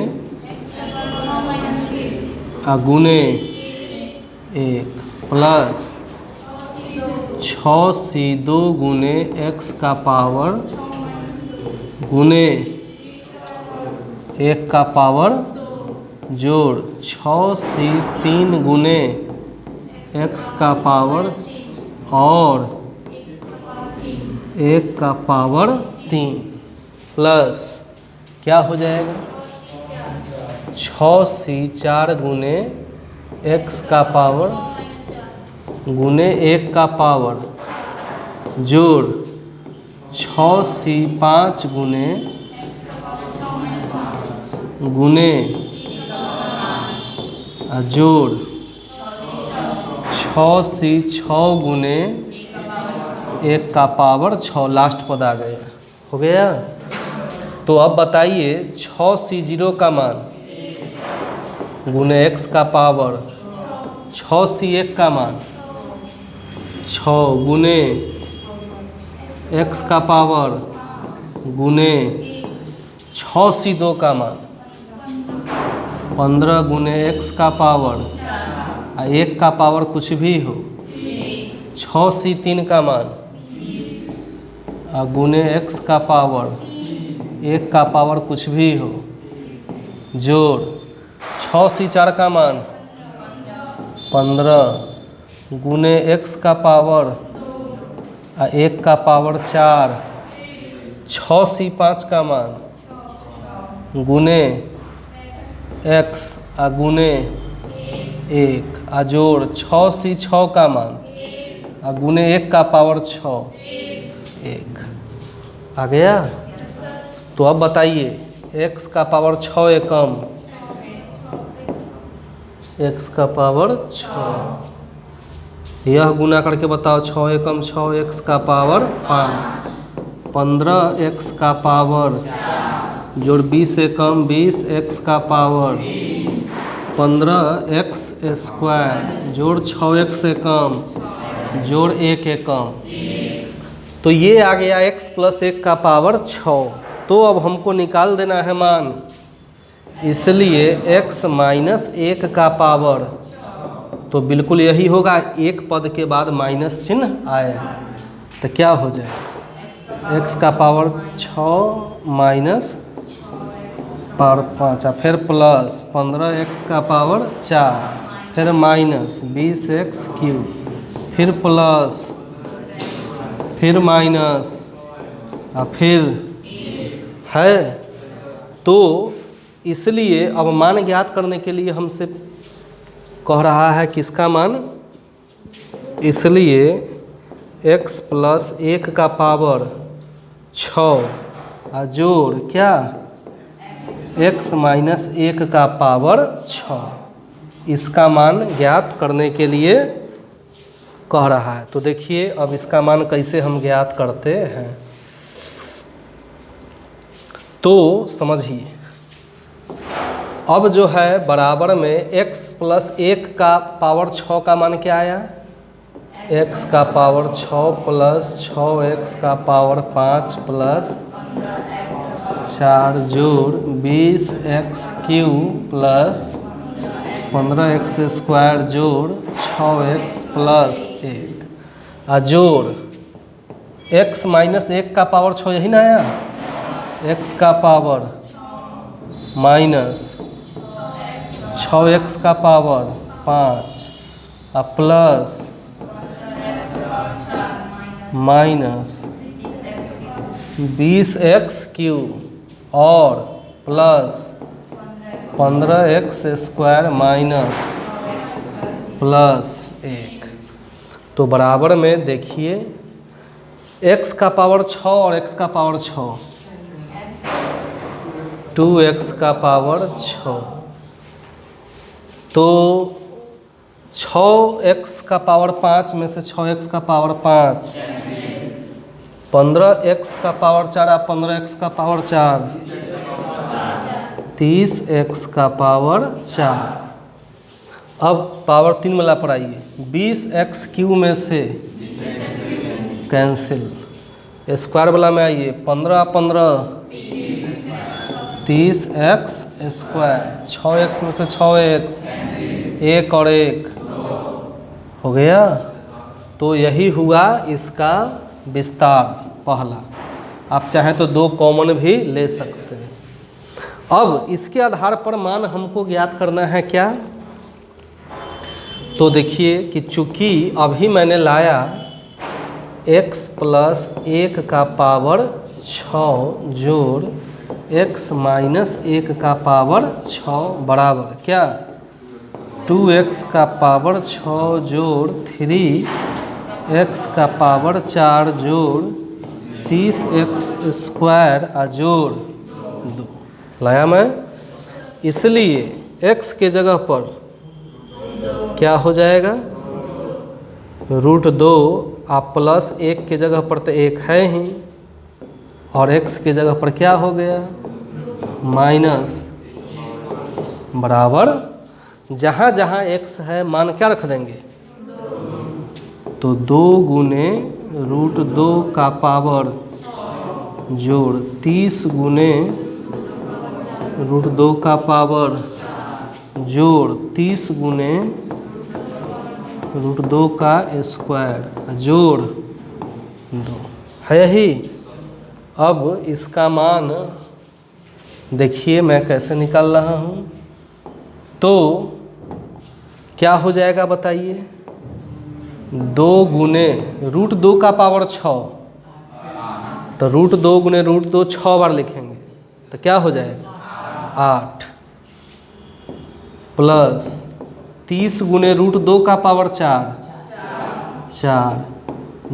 1 प्लस 6c2 गुने x का पावर गुने 1 का पावर जोड़ 6c3 गुने x का पावर और 1 का पावर 3 प्लस क्या हो जाएगा 6c4 गुने x का पावर गुने 1 का पावर जोड़ 6c5 गुने जोड़ 6c6 गुने 1 का पावर 6, लास्ट पद आ गया, हो गया। तो अब बताइए 6c0 का मान गुने x का पावर 6c1 का मान 6 गुने x का पावर गुने 6c2 का मान 15 गुने x का पावर 1 का पावर कुछ भी हो 6c3 का मान गुने x का पावर 1 का पावर कुछ भी हो जोड़ 6c4 का मान 15 गुने x का पावर 1 का पावर 4, 6c5 का मान गुने x गुने 1 जोड़ 6c6 का मान गुने 1 का पावर 6 1 आ गया। तो अब बताइए x का पावर 6 एकम x का पावर 6, यह गुना करके बताओ 6 एकम 6 x का पावर 5, 15 x का पावर जोड़ 20 एकम 20 x का पावर 15 x स्क्वायर जोड़ 6 x एकम जोड़ 1 एकम। तो ये आ गया x प्लस 1 का पावर 6। तो अब हमको निकाल देना है मान, इसलिए x माइनस 1 का पावर, तो बिल्कुल यही होगा, एक पद के बाद माइनस चिन्ह आए तो क्या हो जाए x का पावर 6 माइनस पावर 5 फिर प्लस 15x का पावर 4 फिर माइनस 20x क्यूब फिर प्लस फिर माइनस फिर है। तो इसलिए अब मान ज्ञात करने के लिए हमसे कह रहा है किसका मान, इसलिए x प्लस 1 का पावर 6 जोड़ क्या x माइनस 1 का पावर 6, इसका मान ज्ञात करने के लिए कह रहा है। तो देखिए अब इसका मान कैसे हम ज्ञात करते हैं, तो समझिए अब जो है बराबर में x प्लस 1 का पावर 6 का मान क्या आया, x का पावर 6 प्लस 6x का पावर 5 प्लस 4 जोड़ 20x cube plus 15x square जोड़ 6x प्लस 1 जोड़ x माइनस 1 का पावर 6 यही ना आया, x का पावर माइनस 6x का power 5 plus minus 20x cube और plus 15x square minus plus 1। तो बराबर में देखिए x का पावर 6 और x का पावर 6, 2x का पावर 6, तो 6x का पावर 5 में से 6x का पावर 5 15x का पावर 4 या 15x का पावर 4, 30x का पावर 4। अब पावर 3 वाला पर आइए, 20x³ में से कैंसिल, स्क्वायर वाला में आइए, 15 15 30x स्क्वायर, 6x में से 6x, 1 और 1 हो गया। तो यही हुआ इसका विस्तार पहला। आप चाहें तो 2 कॉमन भी ले सकते हैं। अब इसके आधार पर मान हमको ज्ञात करना है क्या, तो देखिए कि चूंकि अभी मैंने लाया x + 1 का पावर 6 जोड़ x - 1 का पावर 6 बराबर क्या, 2x का पावर 6 जोड़ 3x का पावर 4 जोड़ 30x स्क्वायर जोड़ 2 लाया मैं। इसलिए x के जगह पर क्या हो जाएगा, √2 आप +1 के जगह पर तो 1 है ही, और x के जगह पर क्या हो गया, माइनस, बराबर जहाँ जहाँ x है मान क्या रख देंगे, तो 2 गुने √2 का पावर जोड़ 30 गुने √2 का पावर जोड़ 30 गुने √2 का स्क्वायर जोड़ 2 है ही। अब इसका मान देखिए मैं कैसे निकाल रहा हूँ, तो क्या हो जाएगा बताइए, 2 गुने √2 का पावर 6, तो √2 गुने √2 6 बार लिखेंगे तो क्या हो जाएगा 8, प्लस 30 गुने √2 का पावर 4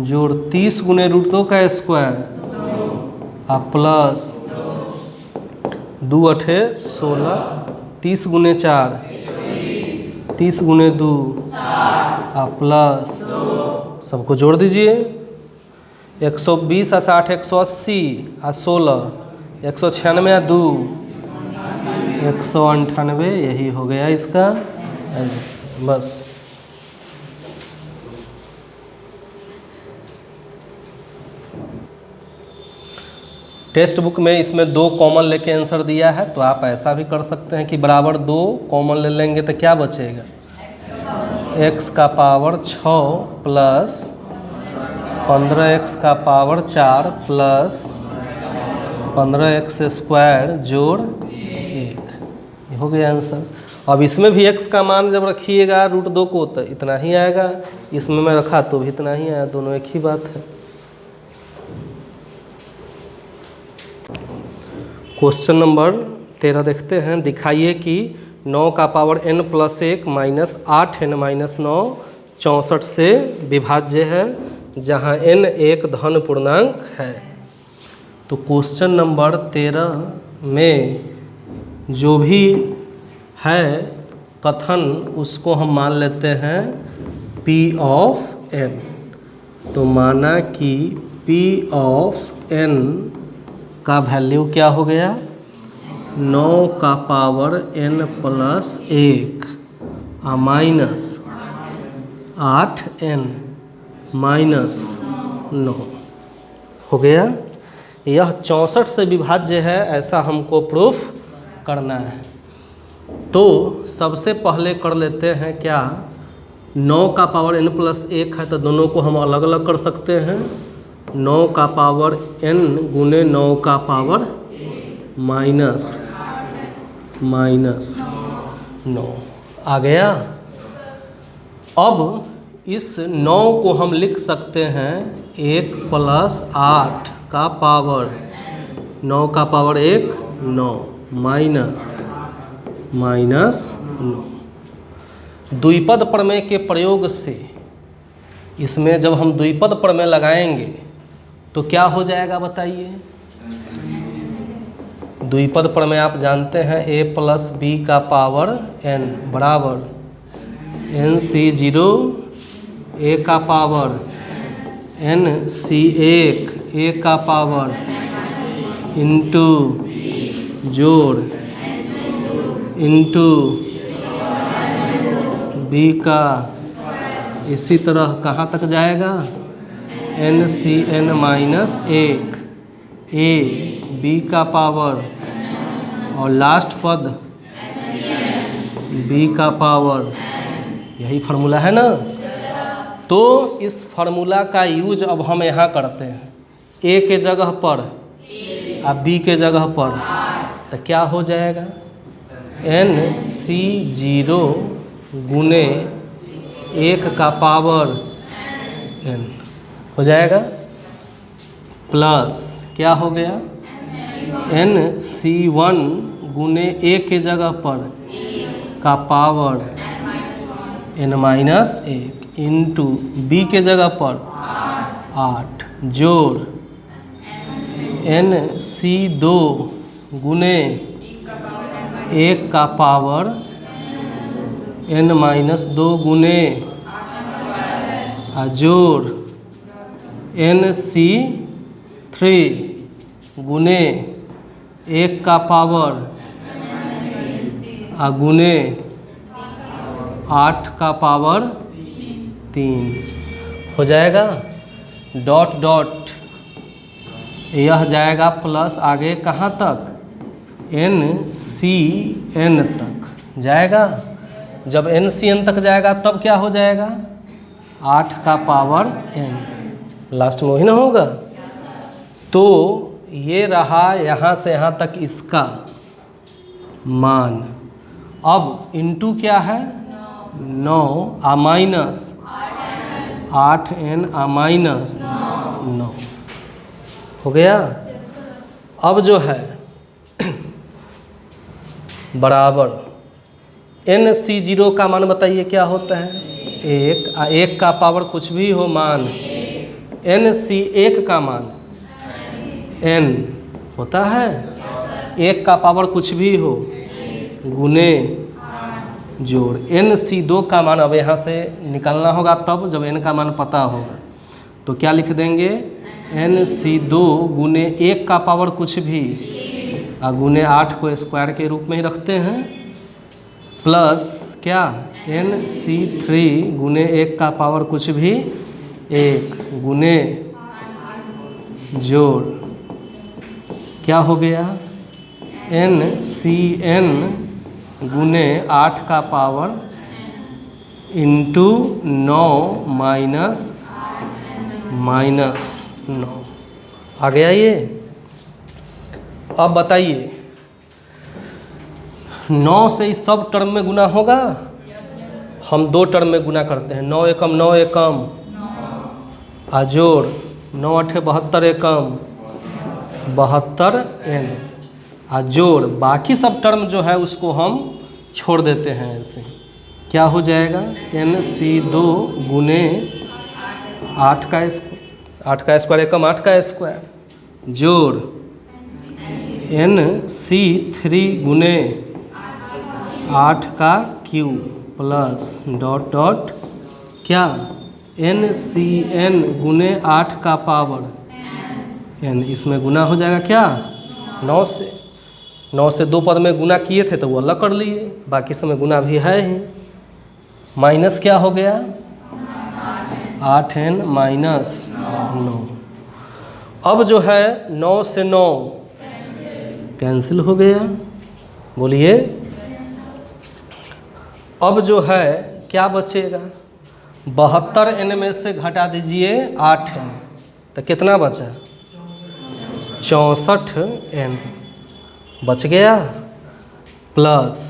जोड़ 30 गुने √2 का स्क्वायर प्लस 2 8 16, 30 गुने 4 30 गुने 2 प्लस सबको जोड़ दीजिए, 120 + 60 180 16 196 2 198, यही हो गया इसका आंसर। बस टेक्स्ट बुक में इसमें 2 कॉमन लेके आंसर दिया है, तो आप ऐसा भी कर सकते हैं कि बराबर 2 कॉमन ले लेंगे तो क्या बचेगा, x का पावर 6 प्लस 15x का पावर 4 प्लस 15x स्क्वायर जोड़ 1, हो गया आंसर। अब इसमें भी x का मान जब रखिएगा √2 को तो इतना ही आएगा, इसमें मैं रखा तो भी इतना ही आया, दोनों एक ही बात है। क्वेश्चन नंबर 13 देखते हैं। दिखाइए कि 9 का पावर n + 1 माइनस 8n - 9 64 से विभाज्य है, जहां n एक धन पूर्णांक है। तो क्वेश्चन नंबर 13 में जो भी है कथन उसको हम मान लेते हैं P ऑफ n। तो माना कि P ऑफ n का वैल्यू क्या हो गया, 9 का पावर n + 1 माइनस 8n - 9 हो गया। यह 64 से विभाज्य है, ऐसा हमको प्रूफ करना है। तो सबसे पहले कर लेते हैं क्या, 9 का पावर n + 1 है तो दोनों को हम अलग अलग कर सकते हैं। 9 का पावर n गुने 9 का पावर माइनस 9 आ गया। अब इस 9 को हम लिख सकते हैं 1 + 8 का पावर 9 का पावर 1 9 माइनस 9। द्विपद प्रमेय के प्रयोग से इसमें जब हम द्विपद प्रमेय लगाएंगे तो क्या हो जाएगा बताइए। द्विपद प्रमेय आप जानते हैं a + b का पावर n बराबर NC0 a का पावर NC1 ए का पावर इंटू जोड़ इंटू बी का, इसी तरह कहाँ तक जाएगा, N C N minus 1 A B का पावर और लास्ट पद बी का पावर, यही फार्मूला है ना। तो इस फार्मूला का यूज अब हम यहाँ करते हैं, ए के जगह पर और बी के जगह पर, तो क्या हो जाएगा, एन सी 0 गुने 1 का पावर एन हो जाएगा, प्लस क्या हो गया, एन सी 1 गुने ए के जगह पर का power N minus 1 into B के जगह पर 8 जोड़ एन सी 2 गुने 1 का पावर एन माइनस 2 गुने जोड़ एन सी 3 गुने 1 का पावर गुने 8 का पावर 3 हो जाएगा, डॉट डॉट यह जाएगा प्लस आगे कहाँ तक, एन सी एन तक जाएगा। जब एन सी एन तक जाएगा तब क्या हो जाएगा, 8 का पावर एन, लास्ट में वही ना होगा। तो ये रहा यहाँ से यहाँ तक इसका मान। अब इंटू क्या है, 9 आ माइनस 8n आ माइनस 9 हो गया। अब जो है बराबर एन सी 0 का मान बताइए क्या होता है, 1 आ 1 का पावर कुछ भी हो मान, एन सी 1 का मान n होता है, 1 का पावर कुछ भी हो गुने जोड़ एन सी 2 का मान। अब यहाँ से निकालना होगा तब जब n का मान पता होगा, तो क्या लिख देंगे, एन सी 2 गुने 1 का पावर कुछ भी गुने 8 को स्क्वायर के रूप में ही रखते हैं, प्लस क्या, एन सी 3 गुने 1 का पावर कुछ भी 1 गुने जोड़ क्या हो गया, एन सी एन गुने 8 का पावर इंटू 9 माइनस 9 आ गया ये। अब बताइए 9 से इस सब टर्म में गुना होगा, हम 2 टर्म में गुना करते हैं, 9 एकम 9 एकम जोड़ 9 अठे 72 एकम 72 n जोड़ बाकी सब टर्म जो है उसको हम छोड़ देते हैं ऐसे, क्या हो जाएगा, एन सी 2 गुने 8 का स्क्वायर एकम 8 का स्क्वायर जोड़ एन सी 3 गुने 8 का क्यूब प्लस डॉट डॉट क्या, एन सी एन गुने 8 का पावर एन, इसमें गुना हो जाएगा क्या, 9 से 2 पद में गुना किए थे तो वो अलग कर लिए, बाकी समय गुना भी है ही, माइनस क्या हो गया 8n माइनस 9। अब जो है 9 से 9 कैंसिल हो गया, बोलिए। अब जो है क्या बचेगा, 72n में से घटा दीजिए 8n, तो कितना बचा 64n बच गया, प्लस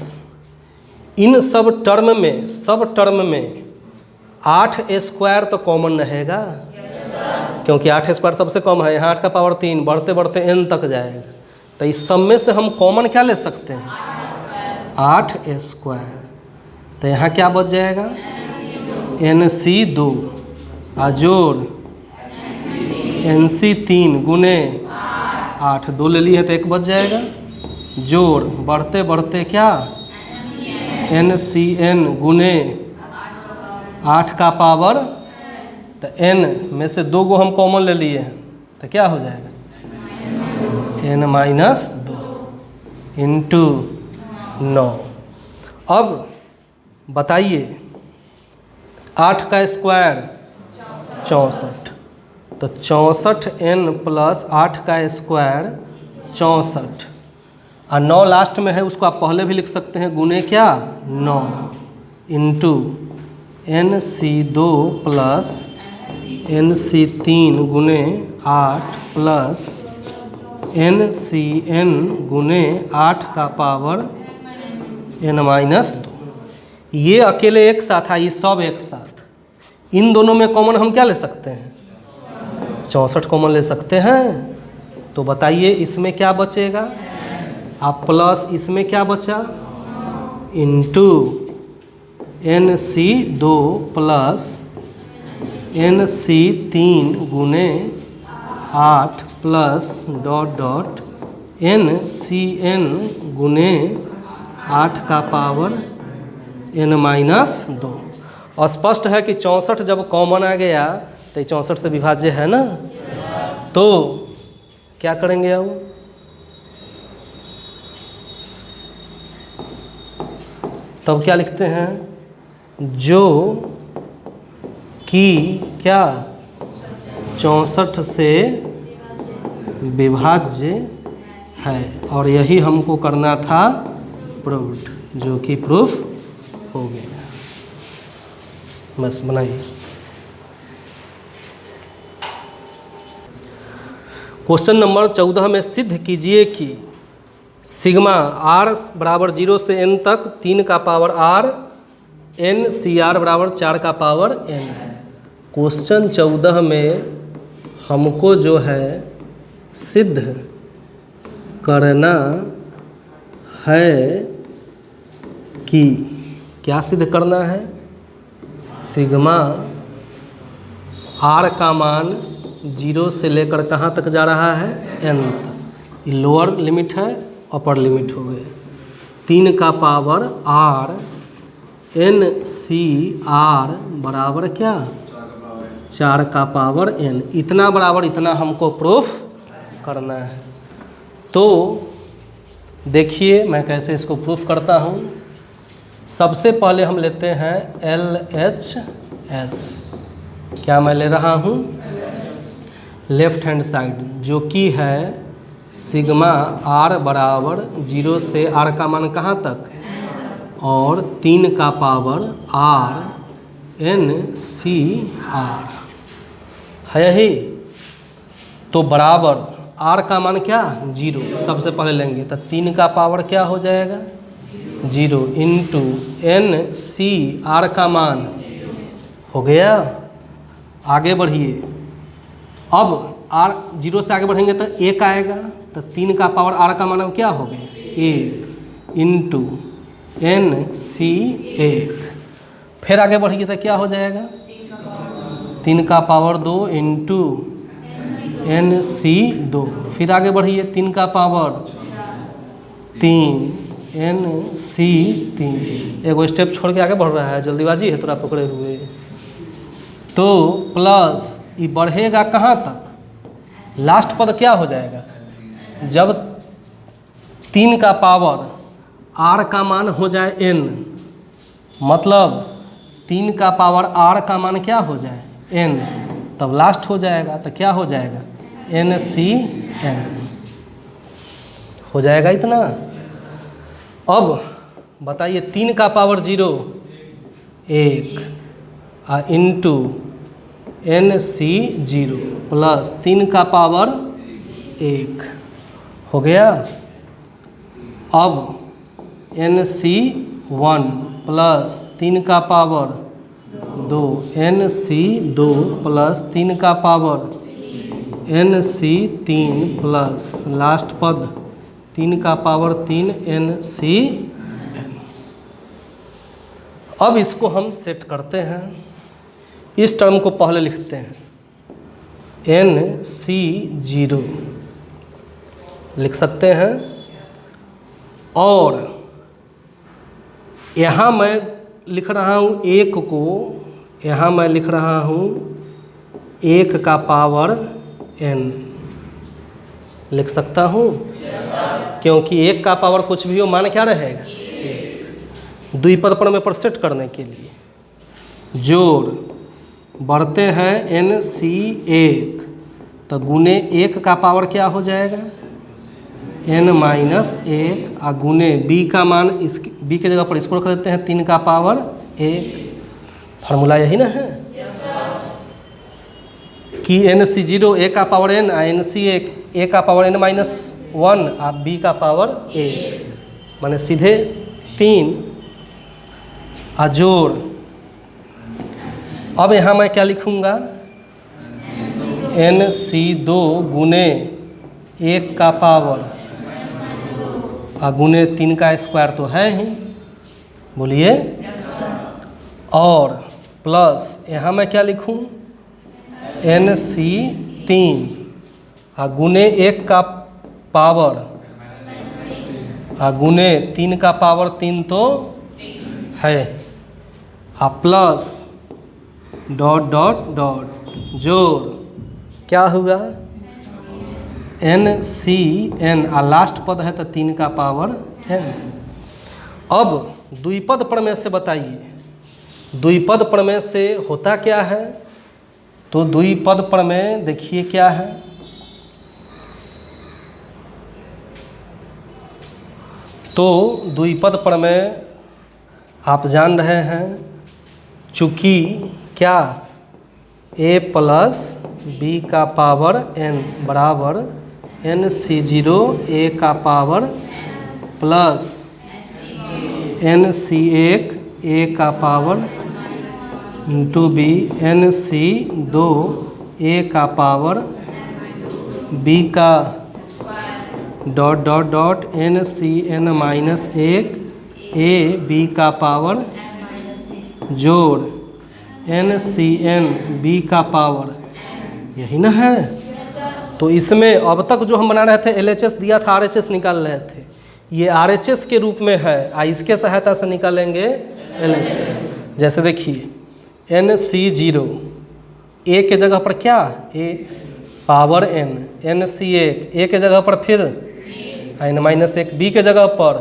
इन सब टर्म में 8 स्क्वायर तो कॉमन रहेगा, क्योंकि 8 स्क्वायर सबसे कम है, यहाँ 8 का पावर 3 बढ़ते बढ़ते n तक जाएगा, तो इस सब में से हम कॉमन क्या ले सकते हैं 8 स्क्वायर, तो यहाँ क्या बच जाएगा एन सी 2 जोड़ एन सी 3 गुने 8, 2 ले लिए तो 1 बच जाएगा, जोड़ बढ़ते बढ़ते क्या एन सी एन गुने 8 का पावर, तो n में से 2 को हम कॉमन ले लिए हैं तो क्या हो जाएगा n-2 इंटू 9। अब बताइए 8 का स्क्वायर 64, तो 64n प्लस 8 का स्क्वायर 64, और 9 लास्ट में है, उसको आप पहले भी लिख सकते हैं गुने क्या 9 इंटू NC2 प्लस NC3 गुने 8 प्लस NCn गुने 8 का पावर n-2। ये अकेले एक साथ है, ये सब एक साथ। इन दोनों में कॉमन हम क्या ले सकते हैं 64 कॉमन ले सकते हैं। तो बताइए इसमें क्या बचेगा, आप प्लस इसमें क्या बचा इंटू NC2 प्लस NC3 गुने 8 प्लस डॉट डॉट NCn गुने 8 का पावर n-2। स्पष्ट है कि 64 जब कॉमन आ गया तो 64 से विभाज्य है ना, तो क्या करेंगे अब तब क्या लिखते हैं जो कि क्या 64 से विभाज्य है, और यही हमको करना था प्रूव्ड, जो कि प्रूफ हो गया। बस बनाइए। क्वेश्चन नंबर 14 में सिद्ध कीजिए कि सिग्मा r बराबर 0 से n तक 3 का पावर r n CR बराबर 4 का पावर n। क्वेश्चन 14 में हमको जो है सिद्ध करना है कि क्या सिद्ध करना है, सिग्मा r का मान 0 से लेकर कहाँ तक जा रहा है n तक। ये लोअर लिमिट है, अपर लिमिट हो गए। 3 का पावर r n CR बराबर क्या 4 का पावर n, इतना बराबर इतना हमको प्रूफ करना है। तो देखिए मैं कैसे इसको प्रूफ करता हूँ। सबसे पहले हम लेते हैं LHS। क्या मैं ले रहा हूँ लेफ्ट हैंड साइड, जो कि है सिग्मा r बराबर 0 से r का मान कहाँ तक और 3 का पावर r n CR है यही। तो बराबर r का मान क्या 0 सबसे पहले लेंगे, तो 3 का पावर क्या हो जाएगा 0 इंटू NCR का मान हो गया। आगे बढ़िए, अब r 0 से आगे बढ़ेंगे तो 1 आएगा, तो 3 का पावर r का मान अब क्या हो गया 1 इंटू NC1। फिर आगे बढ़िए तो क्या हो जाएगा 3 का पावर 2 इंटू NC2। फिर आगे बढ़िए 3 का पावर 3 NC3। एक स्टेप छोड़ के आगे बढ़ रहा है, जल्दीबाजी है थोड़ा पकड़े हुए। तो प्लस ये बढ़ेगा कहाँ तक, लास्ट पद क्या हो जाएगा जब 3 का पावर r का मान हो जाए n, मतलब 3 का पावर r का मान क्या हो जाए n, तब लास्ट हो जाएगा तो क्या हो जाएगा NCn हो जाएगा इतना। अब बताइए 3 का पावर 0 1 इंटू NC0 प्लस 3 का पावर 1 हो गया। अब NC1 प्लस 3 का पावर 2 NC2 प्लस 3 का पावर NC3 प्लस लास्ट पद 3 का पावर 3 NCn। अब इसको हम सेट करते हैं, इस टर्म को पहले लिखते हैं NC0 लिख सकते हैं, और यहाँ मैं लिख रहा हूँ 1 को, यहाँ मैं लिख रहा हूँ 1 का पावर n लिख सकता हूँ? क्योंकि 1 का पावर कुछ भी हो मान क्या रहेगा? 1। द्विपद प्रमेय पर सेट करने के लिए जोड़ बढ़ते हैं NC1 तो गुने 1 का पावर क्या हो जाएगा? n-1 और गुने b का मान इस b के जगह पर इसको रख देते हैं 3 का पावर 1। फार्मूला यही ना है कि NC0 a का पावर n और NC1 a का पावर n-1 और b का पावर 1 माने सीधे 3 जोड़। अब यहाँ मैं क्या लिखूँगा? NC2 गुने 1 का पावर और गुने 3 का स्क्वायर तो है ही, बोलिए। और प्लस यहाँ मैं क्या लिखूँ? NC3 और गुने 1 का पावर और गुने 3 का पावर 3 तो है और प्लस डॉट डॉट डॉट जोड़ क्या हुआ? NCn और लास्ट पद है तो 3 का पावर n। अब द्विपद प्रमेय से बताइए, द्विपद प्रमेय से होता क्या है? तो द्विपद प्रमेय देखिए क्या है, तो द्विपद प्रमेय आप जान रहे हैं, चूँकि क्या a प्लस b का पावर n बराबर NC0 a का पावर प्लस NC1 a का power into b NC2 a का पावर b का dot dot dot NCn-1 a b का पावर जोड़ NCn b का पावर, यही ना है। तो इसमें अब तक जो हम बना रहे थे LHS दिया था, RHS निकाल रहे थे, ये RHS के रूप में है, इसके सहायता से निकालेंगे LHS। जैसे देखिए NC0 a के जगह पर क्या? a power n, NC1 a के जगह पर फिर n-1 b के जगह पर,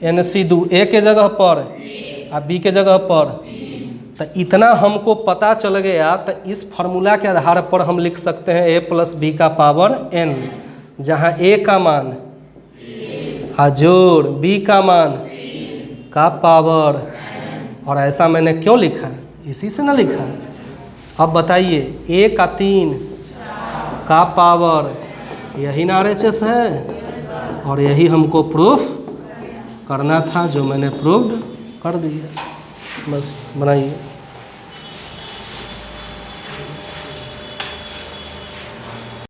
NC2 a के जगह पर और b के जगह पर। तो इतना हमको पता चल गया तो इस फार्मूला के आधार पर हम लिख सकते हैं a प्लस b का पावर n, जहाँ a का मान जोड़ b का मान का पावर। और ऐसा मैंने क्यों लिखा? इसी से ना लिखा। अब बताइए a का 3 का पावर, यही ना RHS है, और यही हमको प्रूफ करना था, जो मैंने प्रूव्ड कर दिया। बस बनाइए।